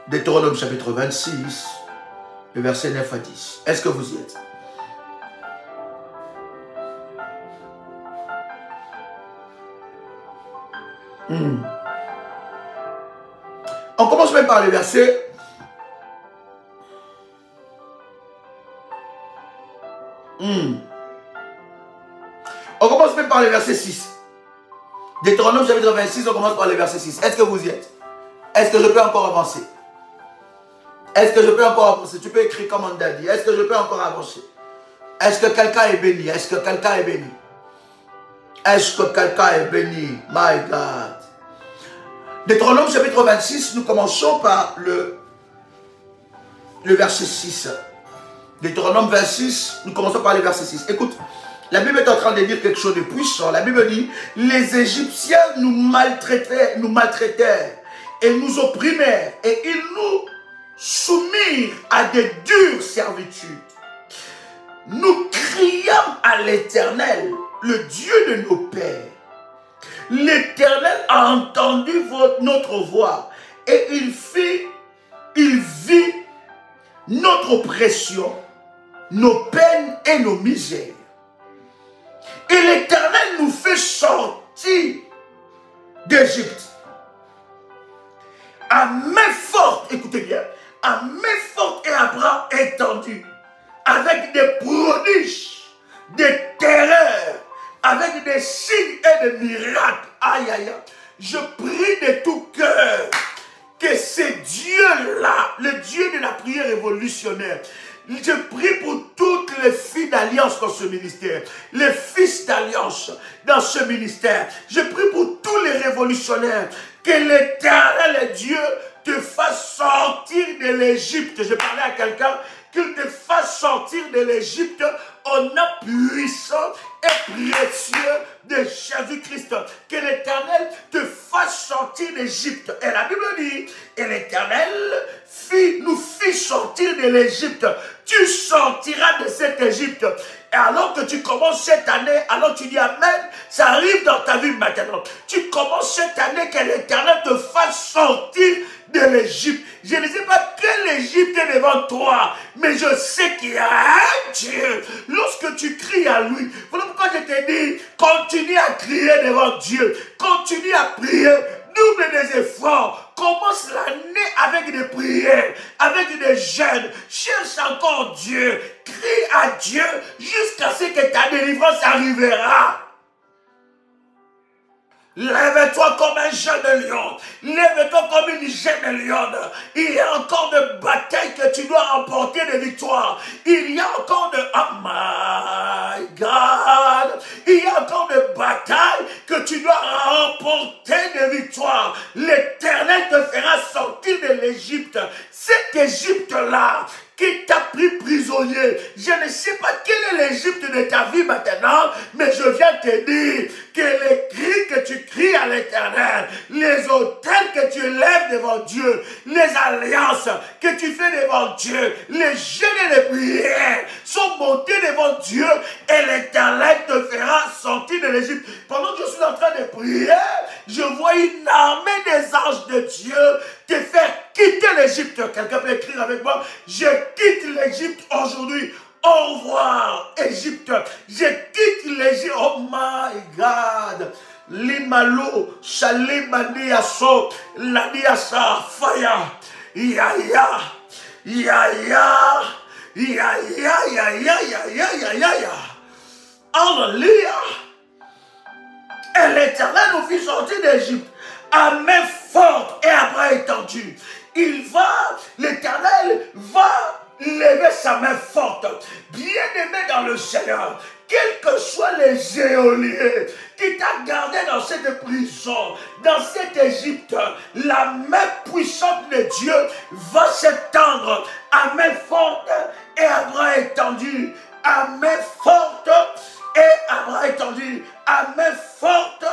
Deutéronome chapitre 26, le verset 9 à 10. Est-ce que vous y êtes? On commence même par le verset. On commence même par le verset 6. Deutéronome chapitre 26, on commence par le verset 6. Est-ce que vous y êtes? Est-ce que je peux encore avancer? Est-ce que je peux encore avancer? Tu peux écrire comme on a dit. Est-ce que je peux encore avancer? Est-ce que quelqu'un est béni? Est-ce que quelqu'un est béni? Est-ce que quelqu'un est béni? My God. Deutéronome chapitre 26, nous commençons par le verset 6. Deutéronome 26, nous commençons par le verset 6. Écoute, la Bible est en train de dire quelque chose de puissant. La Bible dit, les Égyptiens nous maltraitèrent et nous opprimèrent et ils nous soumirent à des dures servitudes. Nous criâmes à l'Éternel, le Dieu de nos pères. L'Éternel a entendu notre voix et il vit notre oppression, nos peines et nos misères. Et l'Éternel nous fait sortir d'Égypte à main forte, écoutez bien, à main forte et à bras étendus, avec des prodiges, des terreurs, avec des signes et des miracles. Aïe, aïe, aïe. Je prie de tout cœur que ce Dieu-là, le Dieu de la prière révolutionnaire, je prie pour toutes les filles d'alliance dans ce ministère, les fils d'alliance dans ce ministère. Je prie pour tous les révolutionnaires, que l'Éternel Dieu te fasse sortir de l'Égypte. Je parlais à quelqu'un, qu'il te fasse sortir de l'Égypte au nom puissant et précieux de Jésus-Christ. Que l'Éternel te fasse sortir d'Égypte. Et la Bible dit, et l'Éternel nous fit sortir de l'Égypte. Tu sortiras de cette Égypte. Et alors que tu commences cette année, alors tu dis Amen, ça arrive dans ta vie maintenant. Tu commences cette année que l'Éternel te fasse sortir de l'Égypte. Je ne sais pas que l'Égypte est devant toi, mais je sais qu'il y a un Dieu. Lorsque tu cries à lui, voilà pourquoi je te dis, continue à crier devant Dieu, continue à prier, double des efforts. Commence l'année avec des prières, avec des jeûnes. Cherche encore Dieu. Crie à Dieu jusqu'à ce que ta délivrance arrivera. Lève-toi comme un jeune lion. Lève-toi comme une jeune lionne. Il y a encore de batailles que tu dois remporter de victoires. Il y a encore de... Oh my God. Il y a encore de batailles que tu dois remporter de victoires. l'Égypte-là qui t'a pris prisonnier. Je ne sais pas quelle est l'Égypte de ta vie maintenant, mais je viens te dire que les cris que tu cries à l'Éternel, les autels que tu lèves devant Dieu, les alliances que tu fais devant Dieu, les jeûnes et les prières sont montés devant Dieu et l'Éternel te fera sortir de l'Égypte. Pendant que je suis en train de prier, je vois une armée des anges de Dieu te faire quitter l'Égypte. Quelqu'un peut écrire avec moi, je quitte l'Égypte aujourd'hui. Au revoir, Égypte. Je quitte l'Égypte. Oh my God. Limalo, Shalimaniaso, Laniasa, Fire. Yaya, yaya, yaya, yaya, yaya, yaya. Alléluia. Et l'Éternel nous fit sortir d'Égypte à main forte et à bras étendus. L'Éternel va lever sa main forte. Bien-aimé dans le Seigneur, quels que soient les géoliers qui t'a gardé dans cette prison, dans cette Égypte, la main puissante de Dieu va s'étendre à main forte et à bras étendus. À main forte et à bras étendus. À main forte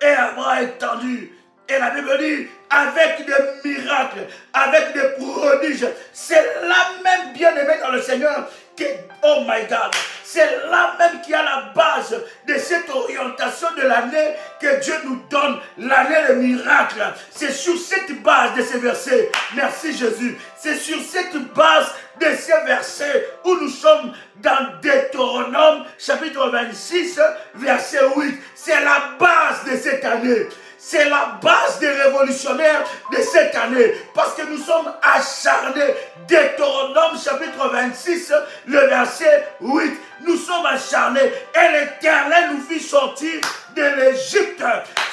et à bras étendus. Et la Bible dit, avec des miracles, avec des prodiges, c'est là même, bien-aimé dans le Seigneur, que, oh my God, c'est là même qu'il y a la base de cette orientation de l'année que Dieu nous donne, l'année des miracles. C'est sur cette base de ces versets, merci Jésus, c'est sur cette base de ces versets où nous sommes dans Deutéronome, chapitre 26, verset 8. C'est la base de cette année. C'est la base des révolutionnaires de cette année. Parce que nous sommes acharnés. Deutéronome chapitre 26, le verset 8. Nous sommes acharnés. Et l'Éternel nous fit sortir de l'Égypte.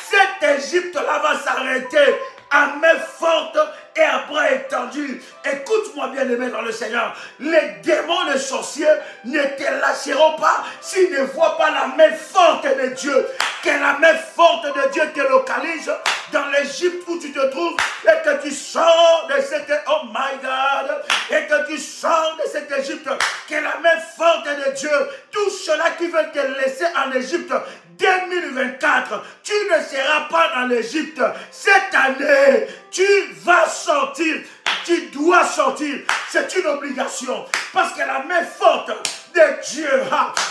Cette Égypte-là va s'arrêter à main forte et à bras étendus. Écoute-moi bien aimé dans le Seigneur. Les démons, les sorciers ne te lâcheront pas s'ils ne voient pas la main forte de Dieu. Que la main forte de Dieu te localise dans l'Égypte où tu te trouves et que tu sors de cette, oh my God, et que tu sors de cette Égypte. Que la main forte de Dieu, tous ceux-là qui veulent te laisser en Égypte, 2024, tu ne seras pas dans l'Égypte. Cette année, tu vas sortir. Tu dois sortir. C'est une obligation. Parce que la main forte de Dieu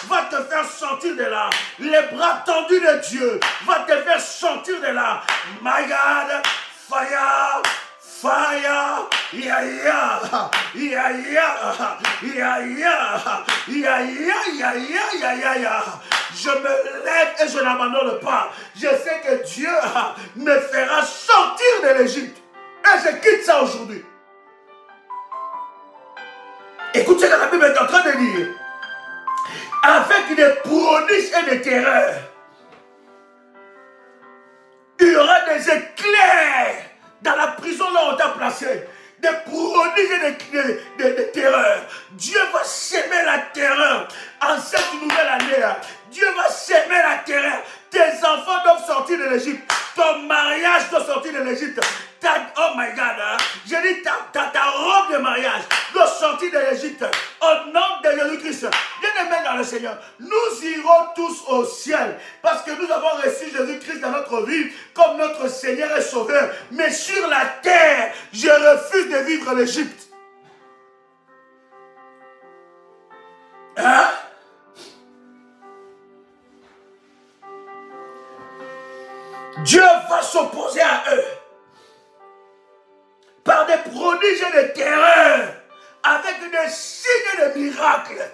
va te faire sortir de là. Les bras tendus de Dieu va te faire sortir de là. My God, fire. Fire, ya ya, ya ya, ya ya, ya ya, ya ya, ya. Je me lève et je n'abandonne pas. Je sais que Dieu me fera sortir de l'Égypte. Et je quitte ça aujourd'hui. Écoutez ce que la Bible est en train de dire. Avec des prodiges et des terreurs, il y aura des éclairs dans la prison là où on t'a placé. Des prodiges et des terreurs. Dieu va s'aimer la terreur en cette nouvelle année. Dieu va s'aimer la terreur. Tes enfants doivent sortir de l'Égypte. Ton mariage doit sortir de l'Égypte. Oh my God, j'ai dit ta robe de mariage doit sortir de l'Égypte. Au nom de Jésus-Christ. Bien-aimés dans le Seigneur, nous irons tous au ciel parce que nous avons reçu Jésus-Christ dans notre vie comme notre Seigneur et Sauveur. Mais sur la terre, je refuse de vivre l'Égypte. Hein? Dieu va s'opposer à eux par des prodiges et des terreurs, avec des signes et des miracles.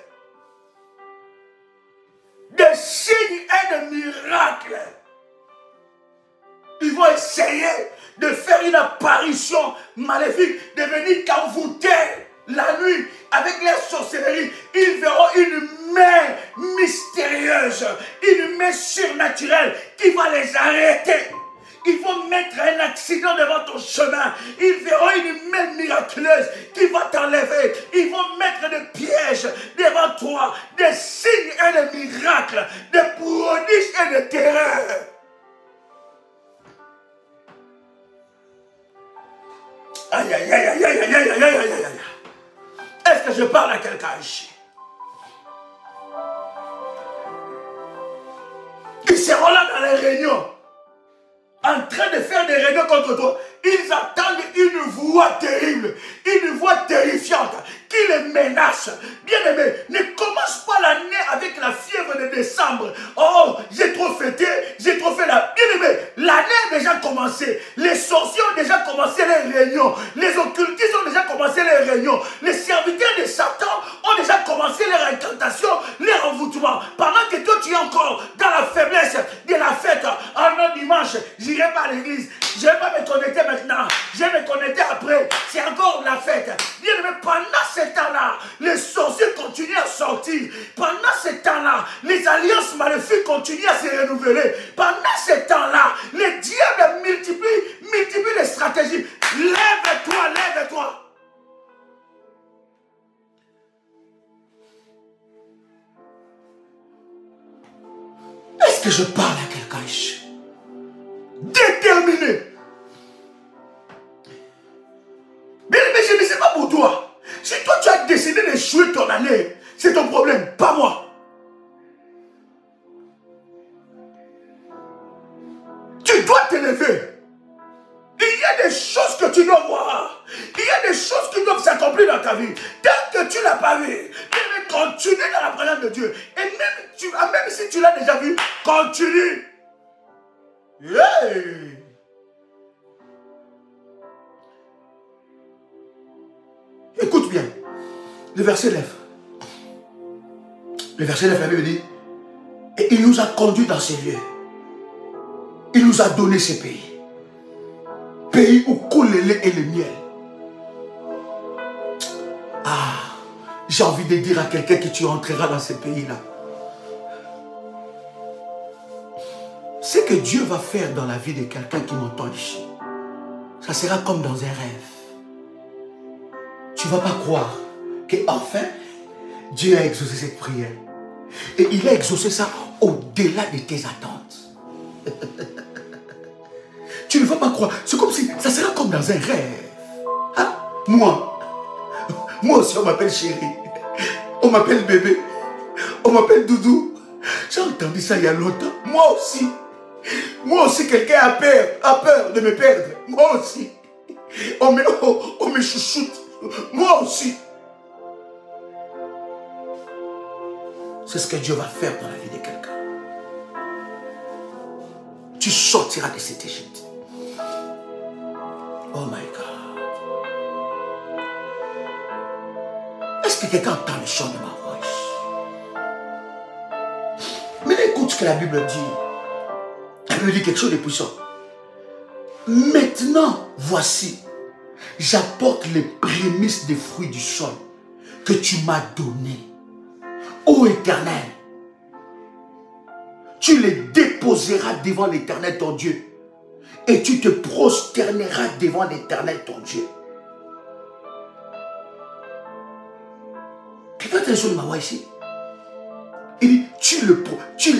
Des signes et des miracles. Ils vont essayer de faire une apparition maléfique, de venir t'envoûter la nuit avec les sorcelleries. Ils verront une main mystérieuse, une main surnaturelle qui va les arrêter. Ils vont mettre un accident devant ton chemin. Ils verront une main miraculeuse qui va t'enlever. Ils vont mettre des pièges devant toi, des signes et des miracles, des prodiges et des terreurs. Aïe, aïe, aïe, aïe, aïe, aïe, aïe, aïe, aïe, aïe. je parle à quelqu'un ici? Ils seront là dans les réunions, en train de faire des réunions contre toi. Ils attendent une voix terrible, une voix terrifiante qui les menace. Bien-aimé, ne commence pas l'année avec la fièvre de décembre. Oh, j'ai trop fêté, j'ai trop fait la... Bien-aimé, l'année a déjà commencé. Les sorciers ont déjà commencé les réunions. Les occultistes ont déjà commencé les réunions. Les serviteurs de Satan ont déjà commencé les incantations, les envoûtements. Pendant que toi, tu es encore dans la faiblesse de la fête, un dimanche, j'irai pas à l'église. Je ne vais pas me connecter maintenant. Je vais me connecter après. C'est encore la fête. Bien aimé, pendant ce temps-là, les sorciers continuent à sortir. Pendant ce temps-là, les alliances maléfiques continuent à se renouveler. Pendant ce temps-là, les diables multiplient les stratégies. Lève-toi, lève-toi. Est-ce que je parle à quelqu'un ici? Déterminé. Mais je ne sais pas pour toi. Si toi tu as décidé d'échouer ton année, c'est ton problème, pas moi. Tu dois te lever. Il y a des choses que tu dois voir. Il y a des choses qui doivent s'accomplir dans ta vie. Tant que tu ne l'as pas vu, continue dans la présence de Dieu. Et même si tu l'as déjà vu, continue. Hey! Écoute bien. Le verset 9. Le verset 9, la Bible dit, et il nous a conduits dans ces lieux. Il nous a donné ces pays. Pays où coule le lait et le miel. Ah, j'ai envie de dire à quelqu'un que tu entreras dans ces pays-là. Ce que Dieu va faire dans la vie de quelqu'un qui m'entend ici, ça sera comme dans un rêve. Tu ne vas pas croire qu'enfin, Dieu a exaucé cette prière. Et il a exaucé ça au-delà de tes attentes. Tu ne vas pas croire. C'est comme si ça sera comme dans un rêve. Hein? Moi aussi on m'appelle chérie. On m'appelle bébé. On m'appelle doudou. J'ai entendu ça il y a longtemps. Moi aussi quelqu'un a peur de me perdre. Moi aussi. On me chouchoute. Moi aussi. C'est ce que Dieu va faire dans la vie de quelqu'un. Tu sortiras de cette Égypte. Oh my God. Est-ce que quelqu'un entend le chant de ma voix? Mais écoute ce que la Bible dit. La Bible dit quelque chose de puissant. Maintenant, voici, j'apporte les prémices des fruits du sol que tu m'as donnés. Ô Éternel, tu les déposeras devant l'Éternel ton Dieu et tu te prosterneras devant l'Éternel ton Dieu. Quelqu'un t'a dit de ma voix ici? Il dit, tu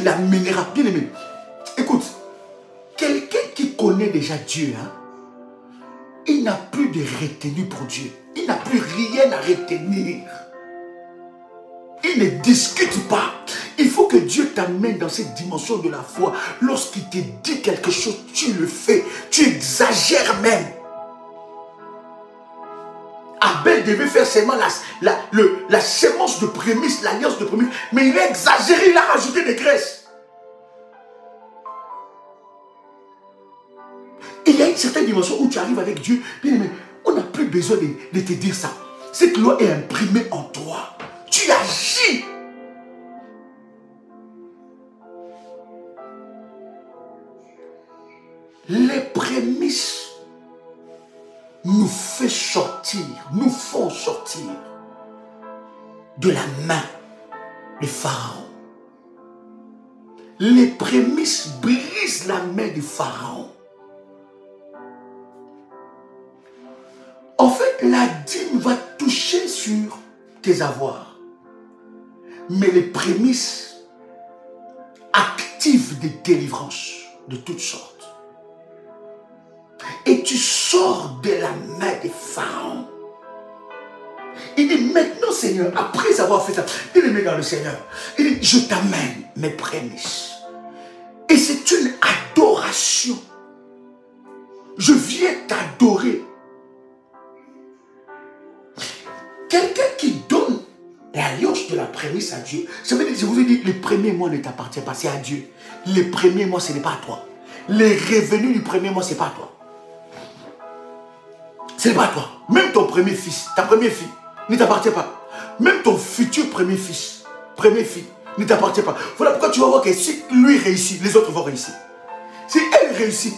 l'amèneras. Bien aimé, écoute, quelqu'un qui connaît déjà Dieu, hein, il n'a plus de retenue pour Dieu. Il n'a plus rien à retenir. Il ne discute pas. Il faut que Dieu t'amène dans cette dimension de la foi. Lorsqu'il te dit quelque chose, tu le fais. Tu exagères même. Abel devait faire seulement la sémence de prémices, l'alliance de prémices. Mais il a exagéré, il a rajouté des graisses. Il y a une certaine dimension où tu arrives avec Dieu. Bien aimé, on n'a plus besoin de te dire ça. Cette loi est imprimée en toi. Tu agis. Les prémices nous font sortir de la main de Pharaon. Les prémices brisent la main de Pharaon. En fait, la dîme va toucher sur tes avoirs. Mais les prémices activent des délivrances de toutes sortes. Et tu sors de la main de Pharaon. Il dit, maintenant Seigneur, après avoir fait ça, il est dans le Seigneur. Il dit, je t'amène mes prémices. Et c'est une adoration. Je viens t'adorer. Quelqu'un qui donne l'alliance de la prémisse à Dieu, ça veut dire, je vous ai dit, les premiers mois ne t'appartiennent pas, c'est à Dieu. Les premiers mois, ce n'est pas à toi. Les revenus du premier mois, ce n'est pas à toi. Ce n'est pas à toi. Même ton premier fils, ta première fille, ne t'appartient pas. Même ton futur premier fils, première fille, ne t'appartient pas. Voilà pourquoi tu vas voir que si lui réussit, les autres vont réussir. Si elle réussit,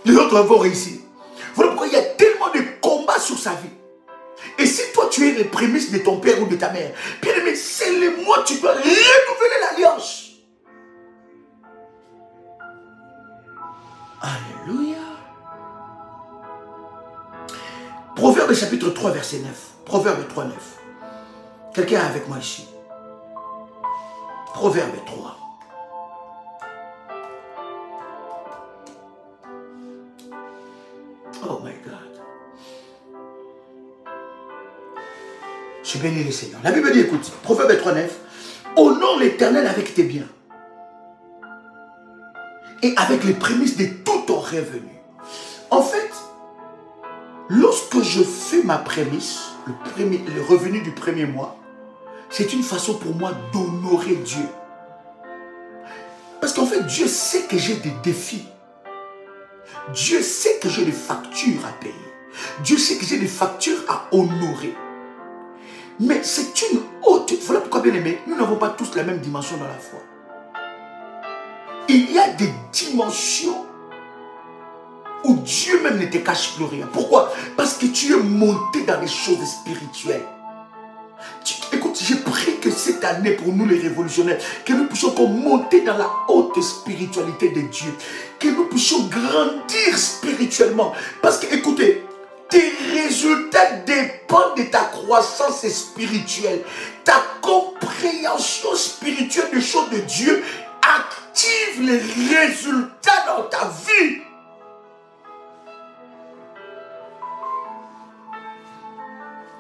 les autres vont réussir. Voilà pourquoi il y a tellement de combats sur sa vie. Et si toi tu es les prémices de ton père ou de ta mère, bien aimé, c'est les mois tu dois renouveler l'alliance. Alléluia. Proverbe chapitre 3 verset 9. Proverbe 3 9. Quelqu'un est avec moi ici. Proverbe 3. Oh my God. Je bénis le Seigneur. La Bible dit, écoute, Proverbe 3 9. Honore l'Éternel avec tes biens et avec les prémices de tout ton revenu. En fait, lorsque je fais ma prémisse, le revenu du premier mois, c'est une façon pour moi d'honorer Dieu. Parce qu'en fait, Dieu sait que j'ai des défis. Dieu sait que j'ai des factures à payer. Dieu sait que j'ai des factures à honorer. Mais c'est une haute... Voilà pourquoi, bien aimé, nous n'avons pas tous la même dimension dans la foi. Il y a des dimensions où Dieu même ne te cache plus rien. Pourquoi? Parce que tu es monté dans les choses spirituelles. Écoute, j'ai pris que cette année pour nous les révolutionnaires, que nous puissions monter dans la haute spiritualité de Dieu. Que nous puissions grandir spirituellement. Parce que, écoutez, tes résultats dépendent de ta croissance spirituelle. Ta compréhension spirituelle des choses de Dieu active les résultats dans ta vie.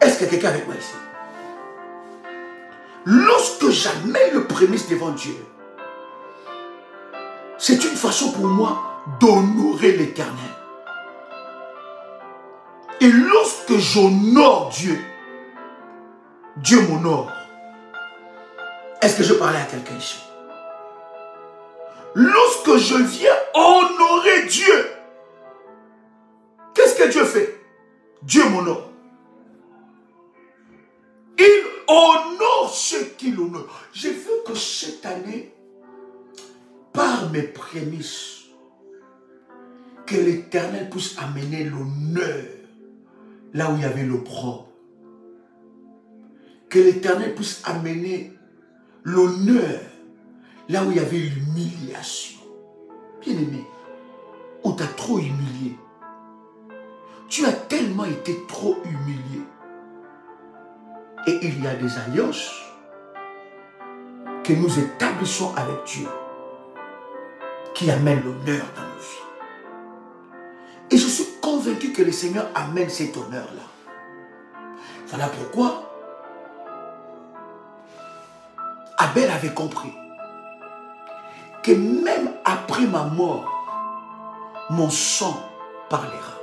Est-ce que quelqu'un est avec moi ici? Lorsque j'amène le prémisse devant Dieu, c'est une façon pour moi d'honorer l'Éternel. Et lorsque j'honore Dieu, Dieu m'honore. Est-ce que je parlais à quelqu'un ici? Lorsque je viens honorer Dieu, qu'est-ce que Dieu fait? Dieu m'honore. Il honore ceux qu'il honore. Je veux que cette année, par mes prémices, que l'Éternel puisse amener l'honneur là où il y avait l'opprobre. Que l'Éternel puisse amener l'honneur là où il y avait l'humiliation. Bien-aimé, on t'a trop humilié. Tu as tellement été trop humilié. Et il y a des alliances que nous établissons avec Dieu qui amènent l'honneur dans nos vies. Et je suis convaincu que le Seigneur amène cet honneur-là. Voilà pourquoi Abel avait compris que même après ma mort, mon sang parlera.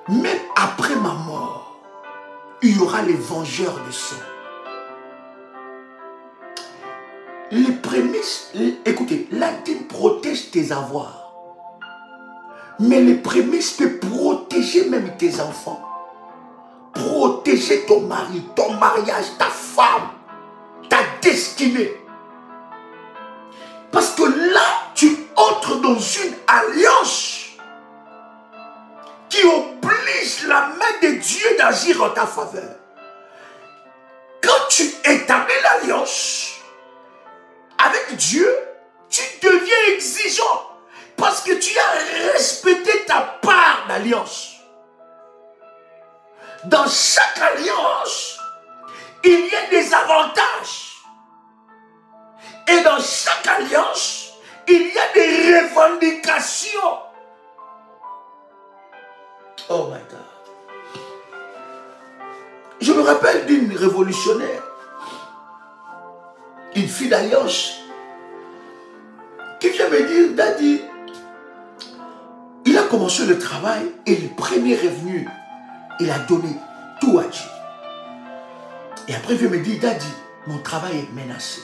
Même après ma mort, il y aura les vengeurs de sang. Les prémices, écoutez, l'intime protège tes avoirs. Mais les prémices peuvent protéger même tes enfants. Protéger ton mari, ton mariage, ta femme, ta destinée. Parce que là, tu entres dans une alliance qui oblige la main de Dieu d'agir en ta faveur. Quand tu établis l'alliance avec Dieu, tu deviens exigeant parce que tu as respecté ta part d'alliance. Dans chaque alliance, il y a des avantages. Et dans chaque alliance, il y a des revendications. Oh my God. Je me rappelle d'une révolutionnaire, une fille d'Alliance, qui vient me dire, Daddy, il a commencé le travail et le premier revenu, il a donné tout à Dieu. Et après, il vient me dire, Daddy, mon travail est menacé.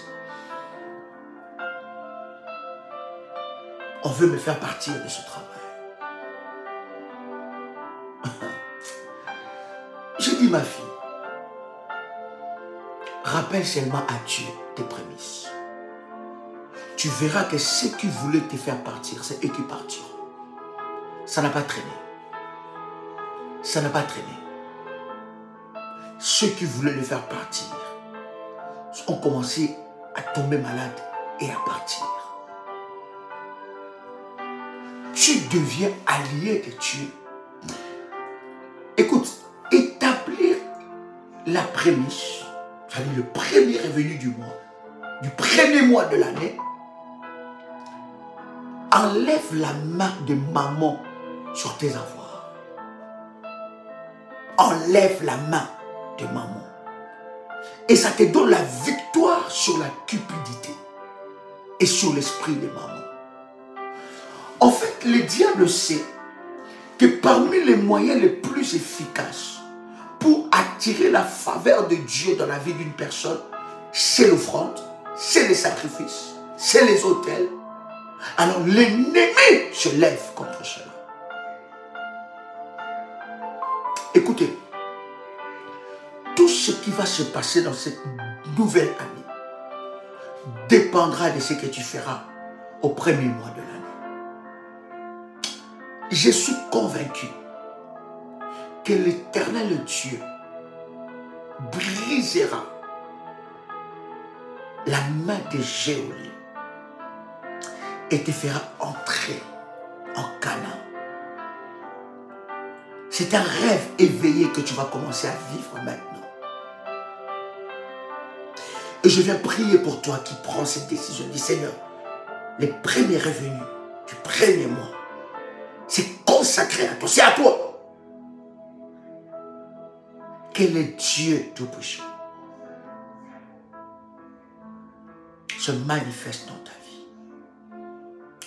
On veut me faire partir de ce travail. J'ai dit, ma fille, rappelle seulement à Dieu tes prémices. Tu verras que ceux qui voulaient te faire partir, c'est eux qui partiront. Ça n'a pas traîné. Ça n'a pas traîné. Ceux qui voulaient le faire partir ont commencé à tomber malades et à partir. Tu deviens allié de Dieu. Écoute, établir la prémisse, c'est-à-dire le premier revenu du mois, du premier mois de l'année, enlève la main de maman sur tes avoirs. Enlève la main de maman. Et ça te donne la victoire sur la cupidité et sur l'esprit de maman. En fait, le diable sait que parmi les moyens les plus efficaces pour attirer la faveur de Dieu dans la vie d'une personne, c'est l'offrande, c'est les sacrifices, c'est les autels. Alors l'ennemi se lève contre cela. Écoutez, tout ce qui va se passer dans cette nouvelle année dépendra de ce que tu feras au premier mois de l'année. Je suis convaincu que l'Éternel Dieu brisera la main de Géolie et te fera entrer en Canaan. C'est un rêve éveillé que tu vas commencer à vivre maintenant. Et je viens prier pour toi qui prends cette décision. Dis, Seigneur, les premiers revenus du premier mois, c'est consacré à toi, c'est à toi. Que le Dieu Tout-Puissant se manifeste dans ta vie.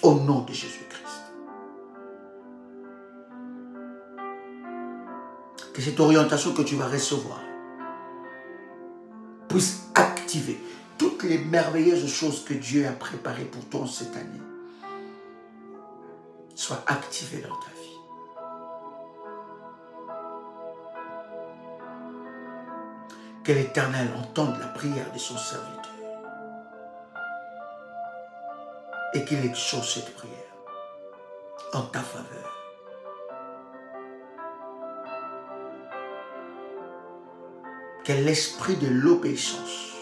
Au nom de Jésus-Christ. Que cette orientation que tu vas recevoir puisse activer toutes les merveilleuses choses que Dieu a préparées pour toi cette année. Soient activées dans ta vie. Que l'Éternel entende la prière de son serviteur. Et qu'il exauce cette prière en ta faveur. Que l'esprit de l'obéissance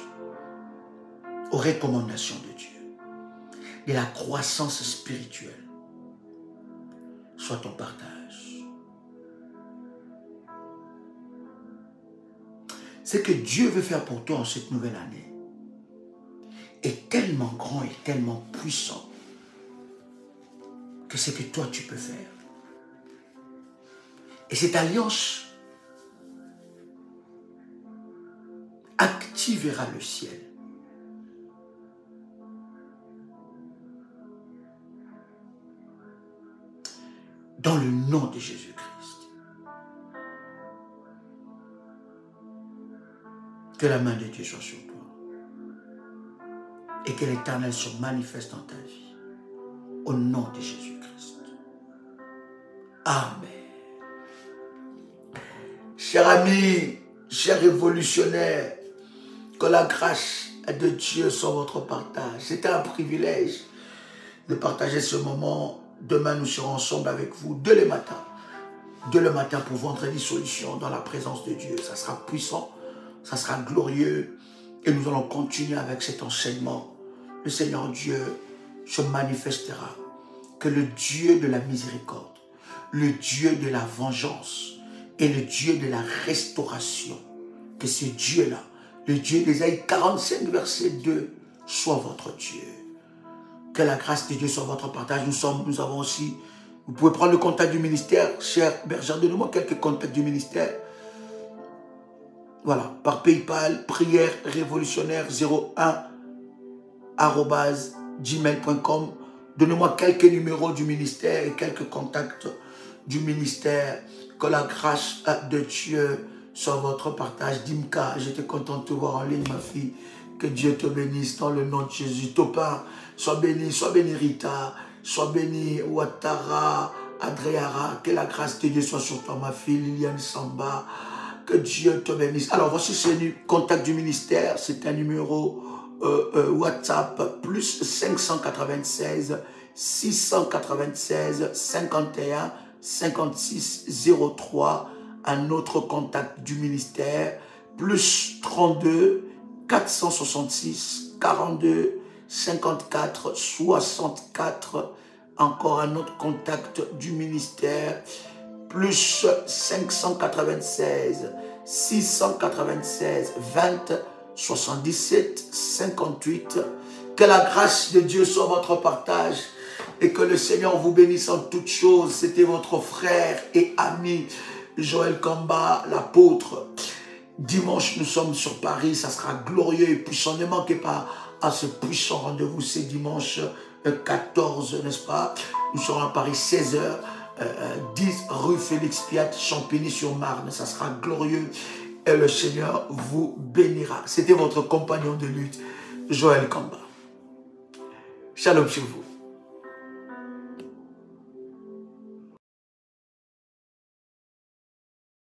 aux recommandations de Dieu, de la croissance spirituelle, soit ton partage. Ce que Dieu veut faire pour toi en cette nouvelle année est tellement grand et tellement puissant que c'est que toi tu peux faire. Et cette alliance activera le ciel. Dans le nom de Jésus-Christ. Que la main de Dieu soit sur toi. Et que l'Éternel se manifeste dans ta vie. Au nom de Jésus-Christ. Amen. Chers amis, chers révolutionnaires, que la grâce de Dieu soit votre partage. C'était un privilège de partager ce moment. Demain, nous serons ensemble avec vous dès le matin. Dès le matin pour vendredi solution dans la présence de Dieu. Ça sera puissant, ça sera glorieux. Et nous allons continuer avec cet enseignement. Le Seigneur Dieu se manifestera. Que le Dieu de la miséricorde, le Dieu de la vengeance et le Dieu de la restauration, que ce Dieu-là, le Dieu d'Ésaïe 45, verset 2, soit votre Dieu. Que la grâce de Dieu soit votre partage. Nous avons aussi, vous pouvez prendre le contact du ministère, cher berger, donnez-moi quelques contacts du ministère. Voilà, par PayPal, prière révolutionnaire 01@gmail.com. Donnez-moi quelques numéros du ministère et quelques contacts du ministère. Que la grâce de Dieu soit votre partage. Dimka, j'étais content de te voir en ligne, ma fille. Que Dieu te bénisse dans le nom de Jésus. Topin, sois béni Rita, sois béni Ouattara, Adriara. Que la grâce de Dieu soit sur toi, ma fille. Liliane Samba, que Dieu te bénisse. Alors, voici ce contact du ministère. C'est un numéro WhatsApp plus 596 696 51 56 03. Un autre contact du ministère plus 32 466 42 54 64. Encore un autre contact du ministère plus 596 696 20 77 58. Que la grâce de Dieu soit votre partage et que le Seigneur vous bénisse en toutes choses. C'était votre frère et ami Joël Kamba, l'apôtre. Dimanche, nous sommes sur Paris. Ça sera glorieux et puissant. Ne manquez pas à ce puissant rendez-vous. C'est dimanche 14, n'est-ce pas? Nous serons à Paris 16h. 10 rue Félix Piat, Champigny-sur-Marne. Ça sera glorieux et le Seigneur vous bénira. C'était votre compagnon de lutte, Joël Kamba. Shalom chez vous.